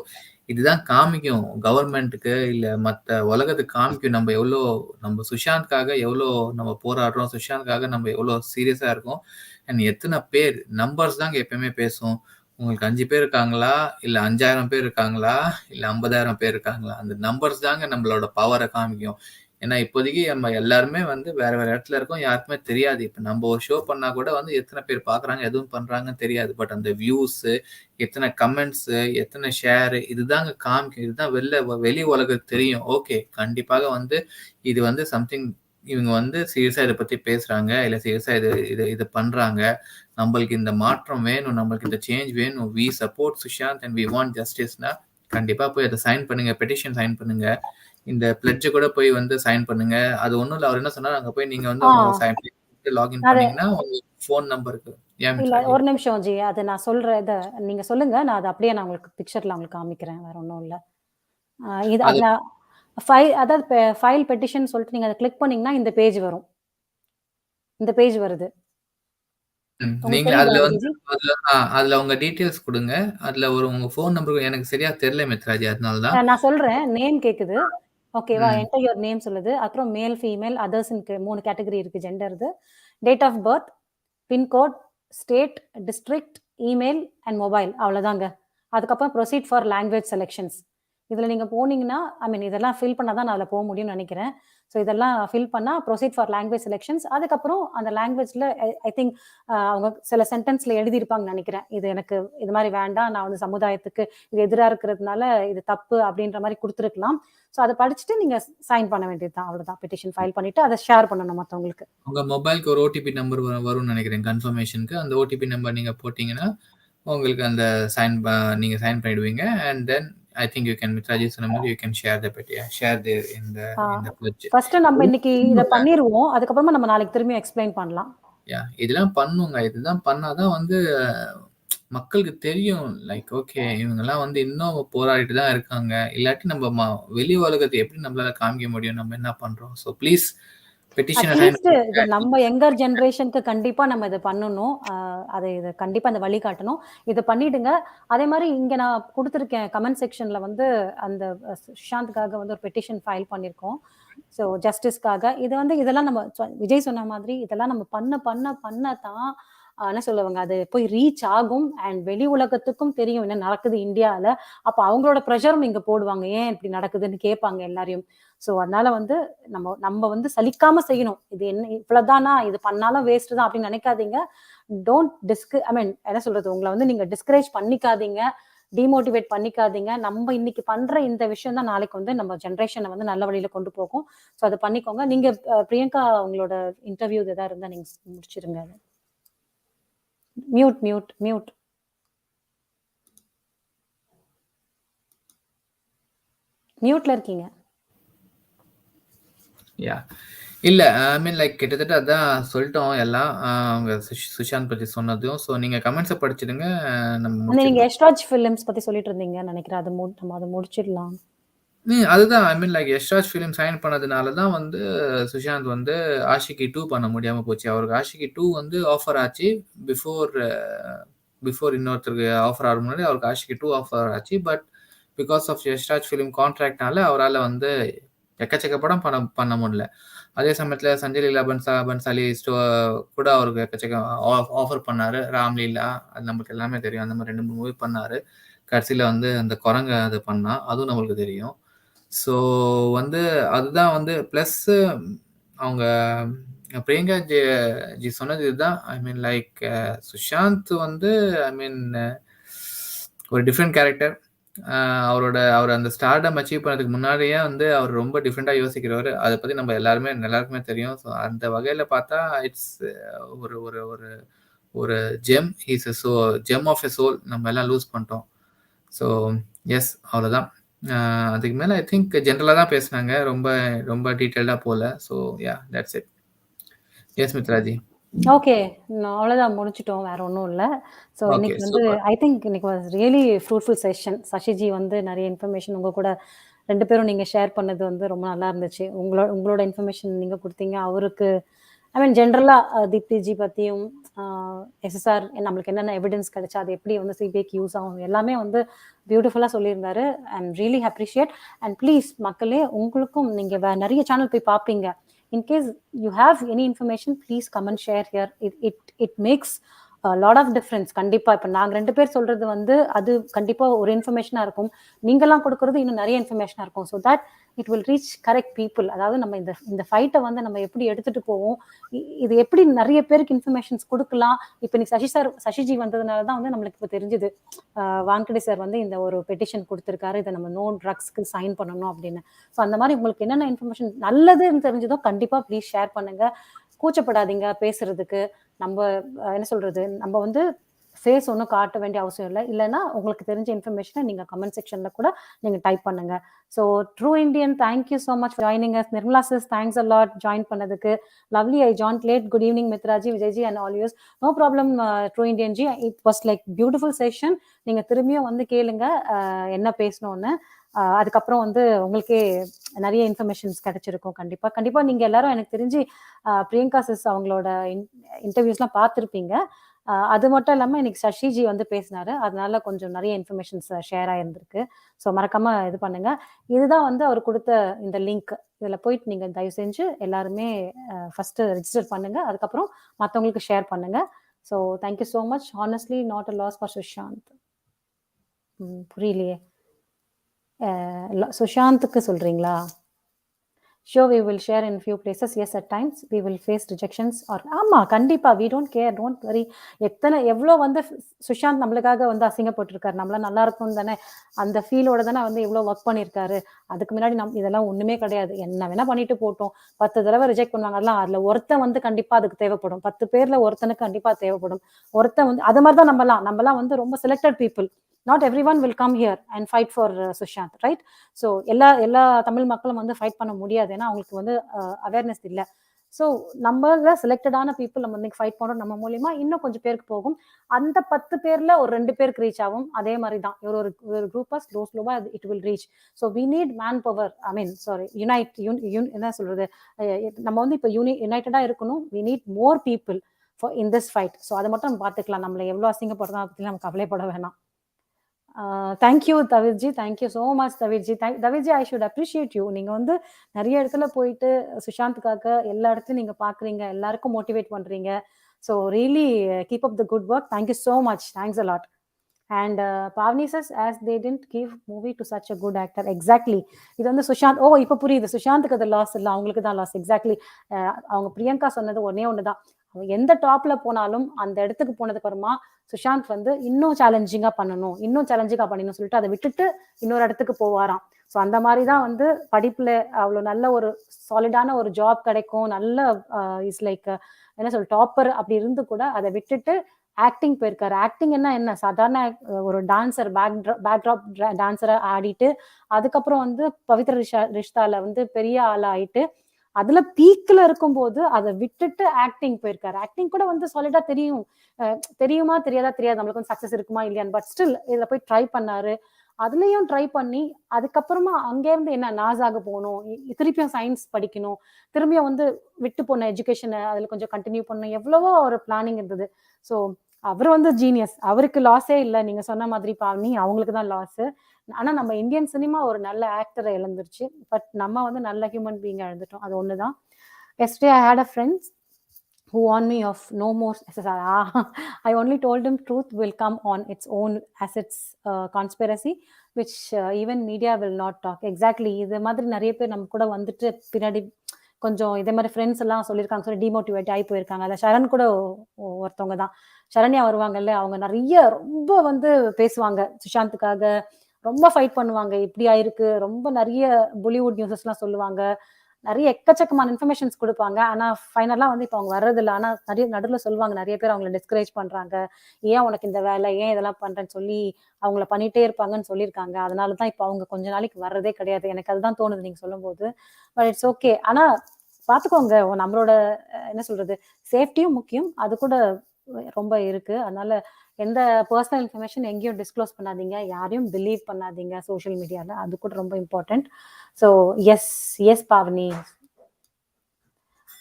இதுதான் காமிக்கும் கவர்மெண்ட்டுக்கு இல்லை மற்ற உலகத்துக்கு காமிக்கும் நம்ம எவ்வளோ, நம்ம சுஷாந்த்காக எவ்வளோ நம்ம போராடுறோம், சுஷாந்த்காக நம்ம எவ்வளோ சீரியஸாக இருக்கோம். அண்ட் எத்தனை பேர் நம்பர்ஸ் தாங்க எப்பயுமே பேசும். உங்களுக்கு 5 பேர் இருக்காங்களா, இல்ல 5000 பேர் இருக்காங்களா, இல்ல 50,000 பேர் இருக்காங்களா, அந்த நம்பர்ஸ் தாங்க நம்மளோட பவரை காமிக்கும். ஏன்னா இப்போதைக்கு நம்ம எல்லாருமே வந்து வேற வேற இடத்துல இருக்கோம், யாருக்குமே தெரியாது. இப்ப நம்ம ஒரு ஷோ பண்ணா கூட வந்து எத்தனை பேர் பாக்குறாங்க, எதுவும் பண்றாங்கன்னு தெரியாது. பட் அந்த வியூஸ், எத்தனை கமெண்ட்ஸ், எத்தனை ஷேர், இதுதாங்க காமிக்கும். இதுதான் வெளி உலகத்துக்கு தெரியும். ஓகே, கண்டிப்பாக வந்து இது வந்து சம்திங், இவங்க வந்து சீரியஸா இதை பத்தி பேசுறாங்க, இல்ல சீரியஸா இது பண்றாங்க, நம்மளுக்கு இந்த மாற்றம் வேணும், நம்மளுக்கு இந்த சேஞ்ச் வேணும், we support Sushant and we want ஜஸ்டிஸ்னா கண்டிப்பா போய் அதை சைன் பண்ணுங்க, பெட்டிஷன் சைன் பண்ணுங்க. இந்த பிளட்ஜ் கூட போய் வந்து சைன் பண்ணுங்க. அது ஒண்ணும் இல்ல, அவர் என்ன சொன்னாரு, அங்க போய் நீங்க வந்து உங்க லாகின் பண்ணீங்கன்னா உங்க ஃபோன் நம்பருக்கு. இல்ல ஒரு நிமிஷம் ஜி, அது நான் சொல்றேன், இதை நீங்க சொல்லுங்க, நான் அதை அப்படியே நான் உங்களுக்கு பிக்சர்ல உங்களுக்கு காமிக்கிறேன், வேற ஒன்றும் இல்லை. இது அதாவது ஃபைல் பெட்டிஷன் சொல்லிட்டு நீங்க அதை கிளிக் பண்ணீங்கன்னா இந்த பேஜ் வரும். இந்த பேஜ் வருது. நீங்க அதுல வந்து அதுல உங்க டீடைல்ஸ் கொடுங்க. அதுல உங்க ஃபோன் நம்பர் எனக்கு சரியா தெரியல மித்ராஜி, அதனாலதான் நான் சொல்றேன். நேம் கேக்குது, ஓகேவா? என்டர் யுவர் நேம் சொல்லுது. அப்புறம் மேல், ஃபீமேல், அதர்ஸ் 3 கேட்டகரி இருக்கு. Gender, date of birth, pincode, state, district, email and mobile, அவ்வளவுதாங்க. அதுக்கப்புறம் ப்ரொசீட் ஃபார் லாங்குவேஜ் செலெக்ஷன்ஸ். இதுல நீங்க போனீங்கன்னா, இதெல்லாம் ஃபில் பண்ணாதான் நான் அதுல போக முடியும்னு நினைக்கிறேன். ஸோ இதெல்லாம் ஃபில் பண்ணா ப்ரொசீட் ஃபார் லாங்குவேஜ் செலெக்ஷன்ஸ். அதுக்கப்புறம் அந்த லாங்குவேஜ்ல ஐ திங்க் அவங்க சில சென்டென்ஸ்ல எழுதியிருப்பாங்கன்னு நினைக்கிறேன். இது எனக்கு இது மாதிரி வேண்டாம், நான் வந்து சமுதாயத்துக்கு இது எதிராக இருக்கிறதுனால இது தப்பு அப்படின்ற மாதிரி கொடுத்துருக்கலாம். ஸோ அதை படிச்சுட்டு நீங்க சைன் பண்ண வேண்டியதுதான், அவ்வளவுதான். பெட்டிஷன் ஃபைல் பண்ணிட்டு அதை ஷேர் பண்ணணும் மற்றவங்களுக்கு. உங்க மொபைலுக்கு ஒரு ஓடிபி நம்பர் வரும்னு நினைக்கிறேன் கன்ஃபர்மேஷனுக்கு. அந்த ஓடிபி நம்பர் நீங்க போட்டீங்கன்னா உங்களுக்கு அந்த நீங்க சைன் பண்ணிடுவீங்க. And then I think you can, Mitraji சொன்ன மாதிரி, you can share the petition, share there in the pledge. First நம்ம இன்னைக்கு இத பண்ணிருவோம், அதுக்கு அப்புறமா நம்ம நாளைக்கு திரும்பி எக்ஸ்பிளைன் பண்ணலாம். இதெல்லாம் பண்ணுங்க. இதுதான் பண்ணாதான் வந்து மக்களுக்கு தெரியும். லைக் ஓகே, இவங்க எல்லாம் வந்து இன்னும் போராடிட்டு தான் இருக்காங்க. இல்லாட்டி நம்ம வெளி உலகத்தை எப்படி நம்மளால காமிக்க முடியும், நம்ம என்ன பண்றோம். ஸோ ப்ளீஸ் நம்ம யங்கர் ஜெனரேஷனுக்கு கண்டிப்பா நம்ம இதை பண்ணணும். இதை கண்டிப்பா அந்த வழி காட்டணும். இதை பண்ணிடுங்க. அதே மாதிரி இங்க நான் கொடுத்துருக்கேன் கமெண்ட் செக்ஷன்ல வந்து அந்த சுஷாந்த்காக வந்து ஒரு பெட்டிஷன் ஃபைல் பண்ணிருக்கோம். ஸோ ஜஸ்டிஸ்க்காக. இது வந்து இதெல்லாம் நம்ம விஜய் சொன்ன மாதிரி இதெல்லாம் நம்ம பண்ணதான் என்ன சொல்லுவாங்க, அது போய் ரீச் ஆகும். அண்ட் வெளி உலகத்துக்கும் தெரியும் என்ன நடக்குது இந்தியாவில். அப்போ அவங்களோட ப்ரெஷரும் இங்கே போடுவாங்க, ஏன் இப்படி நடக்குதுன்னு கேட்பாங்க எல்லாரையும். ஸோ அதனால வந்து நம்ம வந்து சலிக்காம செய்யணும். இது என்ன இவ்வளவுதானா, இது பண்ணாலும் வேஸ்ட் தான் அப்படின்னு நினைக்காதீங்க. டோன்ட் என்ன சொல்றது, உங்களை வந்து நீங்க டிஸ்கரேஜ் பண்ணிக்காதீங்க, டிமோட்டிவேட் பண்ணிக்காதீங்க. நம்ம இன்னைக்கு பண்ற இந்த விஷயம் தான் நாளைக்கு வந்து நம்ம ஜென்ரேஷனை வந்து நல்ல வழியில கொண்டு போகும். ஸோ அதை பண்ணிக்கோங்க. நீங்க பிரியங்கா உங்களோட இன்டர்வியூ எதாவது இருந்தா நீங்க முடிச்சிருங்க. மியூட் மியூட்ல இருக்கீங்க. இல்ல, கிட்டத்தட்ட அதான் சொல்லிட்டோம் எல்லாம். அவங்க சுஷாந்த் பத்தி சொன்னதும். ஸோ நீங்க கமெண்ட்ஸை படிச்சிடுங்க. நீங்க யஷ்ராஜ் ஃபிலிம்ஸ் பத்தி சொல்லிட்டு இருந்தீங்கன்னு நினைக்கிறேன். நம்ம அதை முடிச்சிடலாம். அதுதான் யஷ்ராஜ் ஃபிலிம் சைன் பண்ணதுனால தான் வந்து சுஷாந்த் வந்து ஆஷிகி 2 பண்ண முடியாம போச்சு. அவருக்கு ஆஷிகி 2 வந்து ஆஃபர் ஆச்சு. பிஃபோர் இன்னொருத்தருக்கு ஆஃபர் ஆகும் முன்னாடி அவருக்கு ஆஷிகி 2 ஆஃபர் ஆச்சு. But because of Yash Raj film கான்ட்ராக்ட்னால அவரால் வந்து எக்கச்சக்க படம் பண்ண முடியல. அதே சமயத்தில் சஞ்சய் லீலா பன்சாலி கூட அவருக்கு எக்கச்சக்க ஆஃபர் பண்ணாரு. ராம்லீலா, அது நம்மளுக்கு எல்லாமே தெரியும். அந்த மாதிரி 2-3 மூவி பண்ணாரு. கடைசியில் வந்து அந்த குரங்க அது பண்ணா, அதுவும் நம்மளுக்கு தெரியும். ஸோ வந்து அதுதான் வந்து ப்ளஸ் அவங்க பிரியங்கா ஜி சொன்னது இதுதான். சுஷாந்த் வந்து ஒரு டிஃப்ரெண்ட் கேரக்டர். அவர் அந்த ஸ்டார்டம் அச்சீவ் பண்ணதுக்கு முன்னாடியே வந்து அவர் ரொம்ப டிஃப்ரெண்டா யோசிக்கிறவர். அதை பத்தி நம்ம எல்லாருக்குமே தெரியும். ஸோ அந்த வகையில பார்த்தா இட்ஸ் ஒரு ஒரு ஒரு ஒரு gem is gem of a soul நம்ம எல்லாம் லூஸ் பண்ணிட்டோம். ஸோ எஸ் அவ்வளோதான். அதுக்கு மேலே ஐ திங்க் ஜென்ரலாக தான் பேசுனாங்க, ரொம்ப ரொம்ப டீட்டெயில்டாக போகல. So ya that's it. Yes Mitraji. Okay, அவ்வளோதான், முடிச்சிட்டோம், வேற ஒன்றும் இல்லை. ஸோ ஓகே இன்னைக்கு வந்து சூப்பர். ஐ திங்க் இன்னைக்கு was really fruitful session. Sasiji வந்து நிறைய இன்ஃபர்மேஷன் உங்கள் கூட 2 பேரும் நீங்கள் ஷேர் பண்ணது வந்து ரொம்ப நல்லா இருந்துச்சு. உங்களோட இன்ஃபர்மேஷன் நீங்கள் கொடுத்தீங்க. அவருக்கு ஐ மீன் ஜென்ரலாக தீப்திஜி பற்றியும் எஸ்எஸ்ஆர் நம்மளுக்கு என்னென்ன எவிடன்ஸ் கிடைச்சா அது எப்படி வந்து சிபிஐக்கு யூஸ் ஆகும் எல்லாமே வந்து பியூட்டிஃபுல்லாக சொல்லியிருந்தாரு. I am really appreciate. And please மக்களே, உங்களுக்கும் நீங்கள் நிறைய சேனல் போய் பார்ப்பீங்க. In case you have any information, please come and share here. It makes a lot of difference. கண்டிப்பா இப்போ நாங்கள் 2 பேர் சொல்றது வந்து அது கண்டிப்பா ஒரு இன்ஃபர்மேஷனாக இருக்கும். நீங்களாம் கொடுக்கறது இன்னும் நிறைய இன்ஃபர்மேஷனாக இருக்கும். So that it will reach correct people. அதாவது நம்ம இந்த ஃபைட்டை வந்து நம்ம எப்படி எடுத்துட்டு போவோம், இது எப்படி நிறைய பேருக்கு இன்ஃபர்மேஷன்ஸ் கொடுக்கலாம். இப்போ நீ சசிஜி வந்ததுனால தான் வந்து நம்மளுக்கு இப்போ தெரிஞ்சுது வாங்கடே சார் வந்து இந்த ஒரு பெட்டிஷன் கொடுத்துருக்காரு, இதை நம்ம நோ ட்ரக்ஸ்க்கு சைன் பண்ணணும் அப்படின்னு. ஸோ அந்த மாதிரி உங்களுக்கு என்னென்ன இன்ஃபர்மேஷன் நல்லதுன்னு தெரிஞ்சதோ கண்டிப்பாக ப்ளீஸ் ஷேர் பண்ணுங்க. கூச்சப்படாதீங்க பேசுறதுக்கு. நம்ம என்ன சொல்றது, நம்ம வந்து ஃபேஸ் ஒன்றும் காட்ட வேண்டிய அவசியம் இல்லை. இல்லைன்னா உங்களுக்கு தெரிஞ்ச இன்ஃபர்மேஷனை நீங்கள் கமெண்ட் செக்ஷனில் கூட நீங்கள் டைப் பண்ணுங்க. So true Indian, thank you so much for joining us. Nirmala sis, thanks a lot join பண்ணதுக்கு. Lovely, I join late. Good evening Mitraji, Vijayji and all yous. No problem true Indian ji. It was like beautiful session. நீங்கள் திரும்பியும் வந்து கேளுங்க என்ன பேசணும்னு. அதுக்கப்புறம் வந்து உங்களுக்கே நிறைய இன்ஃபர்மேஷன்ஸ் கிடைச்சிருக்கும். கண்டிப்பாக நீங்கள் எல்லாரும் எனக்கு தெரிஞ்சு பிரியங்கா சிஸ் அவங்களோட இன்டர்வியூஸ்லாம் பார்த்துருப்பீங்க. அது மட்டும் இல்லாமல் இன்னைக்கு சசிஜி வந்து பேசினாரு, அதனால கொஞ்சம் நிறைய இன்ஃபர்மேஷன்ஸ் ஷேர் ஆயிருந்திருக்கு. ஸோ மறக்காம இது பண்ணுங்க. இதுதான் வந்து அவர் கொடுத்த இந்த லிங்க். இதில் போயிட்டு நீங்கள் தயவு செஞ்சு எல்லாருமே ஃபர்ஸ்ட் ரெஜிஸ்டர் பண்ணுங்க, அதுக்கப்புறம் மற்றவங்களுக்கு ஷேர் பண்ணுங்க. So thank you so much. Honestly not a loss for Sushant. புரியலையே, சுஷாந்துக்கு சொல்றீங்களா? Sure, we will share in few places. Yes, at times we will face rejections or ஆமா கண்டிப்பா we don't care, don't worry. எவ்வளோ வந்து சுஷாந்த் நம்மளுக்காக வந்து அசிங்கப்பட்டிருக்காரு, நம்மளாம் நல்லா இருக்கும் தானே அந்த ஃபீலோட தானே வந்து எவ்வளோ ஒர்க் பண்ணியிருக்காரு. அதுக்கு முன்னாடி இதெல்லாம் ஒண்ணுமே கிடையாது. என்ன வேணா பண்ணிட்டு போட்டோம். 10 தடவை ரிஜெக்ட் பண்ணுவாங்க. அதெல்லாம் அதுல ஒருத்தன் வந்து கண்டிப்பா அதுக்கு தேவைப்படும். 10 பேர்ல ஒருத்தனுக்கு கண்டிப்பா தேவைப்படும். ஒருத்தன் வந்து அது மாதிரி தான் நம்மலாம் வந்து ரொம்ப selected people. Not everyone will come here and fight for Sushant, right? So எல்லா தமிழ் மக்களும் வந்து ஃபைட் பண்ண முடியாது, ஏன்னா அவங்களுக்கு வந்து அவேர்னஸ் இல்லை. ஸோ நம்மள செலக்டடான பீப்புள் நம்ம வந்து ஃபைட் பண்ணுறோம். நம்ம மூலியமா இன்னும் கொஞ்சம் பேருக்கு போகும். அந்த 10 பேர்ல ஒரு 2 பேருக்கு ரீச் ஆகும். அதே மாதிரி தான் ஒரு குரூப்பா ஸ்லோவா it will reach. So we need man power. I mean sorry என்ன சொல்றது, நம்ம வந்து இப்போ யுனைட்டடா இருக்கணும். We need more people for in this fight. So அதை மட்டும் நம்ம பார்த்துக்கலாம். நம்மளை எவ்வளோ அசிங்கப்படுறோம் அதை பற்றி நம்ம கவலைப்பட வேணாம். Thank you Thavirji, thank you so much Thavirji. Thavirji, I should appreciate you. நீங்கள் வந்து நிறைய இடத்துல போயிட்டு சுஷாந்துக்காக எல்லா இடத்துலையும் நீங்கள் பார்க்குறீங்க, எல்லாருக்கும் மோட்டிவேட் பண்ணுறீங்க. So really keep up the good work. Thank you so much. Thanks a lot. And Pavni says, as they didn't give movie to such a good actor. Exactly. இது வந்து சுஷாந்த், இப்போ புரியுது. சுஷாந்துக்கு அது லாஸ் இல்லை, அவங்களுக்கு தான் லாஸ். எக்ஸாக்ட்லி. அவங்க பிரியங்கா சொன்னது ஒன்று தான். அவன் எந்த டாப்ல போனாலும் அந்த இடத்துக்கு போனதுக்கு அப்புறமா சுஷாந்த் வந்து இன்னும் சேலஞ்சிங்கா பண்ணணும் சொல்லிட்டு அதை விட்டுட்டு இன்னொரு இடத்துக்கு போவாராம். ஸோ அந்த மாதிரி தான் வந்து படிப்புல அவ்வளோ நல்ல ஒரு சாலிடான ஒரு ஜாப் கிடைக்கும். நல்ல இஸ் லைக் என்ன சொல் டாப்பர் அப்படி இருந்து கூட அதை விட்டுட்டு ஆக்டிங் போயிருக்காரு. ஆக்டிங் என்ன சாதாரண ஒரு டான்சர், பேக்ட்ராப் டான்சரா ஆடிட்டு அதுக்கப்புறம் வந்து பவித்ர ரிஷ்தால வந்து பெரிய ஆளா ஆயிட்டு அதுல பீக்ல இருக்கும்போது அதை விட்டுட்டு ஆக்டிங் போயிருக்காரு. ஆக்டிங் கூட வந்து சாலிடா தெரியுமா தெரியாது, நம்மளுக்கு வந்து சக்சஸ் இருக்குமா இல்லையான்னு. பட் ஸ்டில் இதுல போய் ட்ரை பண்ணாரு. அதுலயும் ட்ரை பண்ணி அதுக்கப்புறமா அங்கேருந்து என்ன நாசாக போகணும், திருப்பியும் சயின்ஸ் படிக்கணும், திரும்பியும் வந்து விட்டு போன எஜுகேஷனை அதுல கொஞ்சம் கண்டினியூ பண்ணணும், எவ்வளவோ ஒரு பிளானிங் இருந்தது. ஸோ அவர் வந்து ஜீனியஸ். அவருக்கு லாஸே இல்லை. நீங்க சொன்ன மாதிரி பாவனி, அவங்களுக்கு தான் லாஸ். ஆனா நம்ம இந்தியன் சினிமா ஒரு நல்ல ஆக்டரை இழந்துருச்சு. பட் நம்ம வந்து நல்ல ஹியூமன் பீயிங் இழந்துட்டோம். அது ஒண்ணுதான். Yesterday I had a friend who warned me of no more SSR. I only told him truth will come on its own as its conspiracy, which even media will not talk. Exactly. இது மாதிரி நிறைய பேர் நம்ம கூட வந்துட்டு பின்னாடி கொஞ்சம் இதே மாதிரி ஃப்ரெண்ட்ஸ் எல்லாம் சொல்லியிருக்காங்க, சொல்லி டிமோட்டிவேட் ஆகி போயிருக்காங்க. அதில் சரண் கூட ஒருத்தவங்க தான். சரண்யா வருவாங்கல்ல, அவங்க நிறைய ரொம்ப வந்து பேசுவாங்க சுஷாந்துக்காக. ரொம்ப ஃபைட் பண்ணுவாங்க. இப்படி ஆயிருக்கு, ரொம்ப நிறைய பாலிவுட் நியூஸஸ்லாம் சொல்லுவாங்க, நிறைய எக்கச்சக்கமான இன்ஃபர்மேஷன்ஸ் கொடுப்பாங்க. ஆனா ஃபைனலா வந்து இப்போ அவங்க வர்றதில்ல. ஆனா நிறைய நடுவில் சொல்லுவாங்க, நிறைய பேர் அவங்கள டிஸ்கரேஜ் பண்றாங்க, ஏன் உனக்கு இந்த வேலை, ஏன் இதெல்லாம் பண்றேன்னு சொல்லி அவங்கள பண்ணிட்டே இருப்பாங்கன்னு சொல்லியிருக்காங்க. அதனால தான் இப்போ அவங்க கொஞ்ச நாளைக்கு வர்றதே கிடையாது. எனக்கு அதுதான் தோணுது நீங்க சொல்லும்போது. But it's okay. ஆனா பாத்துக்கோங்க, நம்மளோட என்ன சொல்றது, சேஃப்டியும் முக்கியம், அது கூட ரொம்ப இருக்கு. அதனால எந்த பர்சனல் இன்ஃபர்மேஷன் எங்கேயும் டிஸ்க்ளோஸ் பண்ணாதீங்க, யாரையும் பிலீவ் பண்ணாதீங்க சோஷியல் மீடியால, அது கூட ரொம்ப important. So yes Pavani.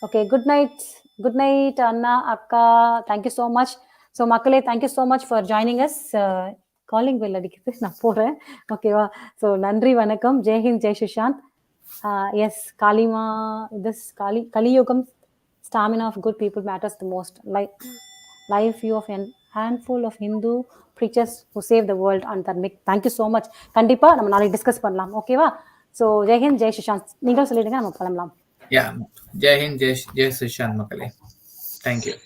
Okay, good night அண்ணா, அக்கா, தேங்க்யூ ஸோ மச். ஸோ மக்களே, thank you so much for joining us. Calling bell அடிக்குது, நான் போறேன். ஓகேவா? ஸோ நன்றி, வணக்கம், ஜெய்ஹிந்த், ஜெய் சுஷாந்த். எஸ், காளிமா, this Kaliyugam, stamina of good people matters the most. Live view of a handful of Hindu preachers who save the world and that make. Thank you so much. கண்டிப்பா நம்ம நாளைக்கு டிஸ்கஸ் பண்ணலாம். ஓகேவா? ஸோ ஜெய்ஹிந்த், ஜெய் சுஷாந்த், நீங்கள் சொல்லிடுங்க, நம்ம கிளம்பலாம். ஜெய்ஹிந்த், ஜெய் சுஷாந்த் மக்களே. தேங்க்யூ.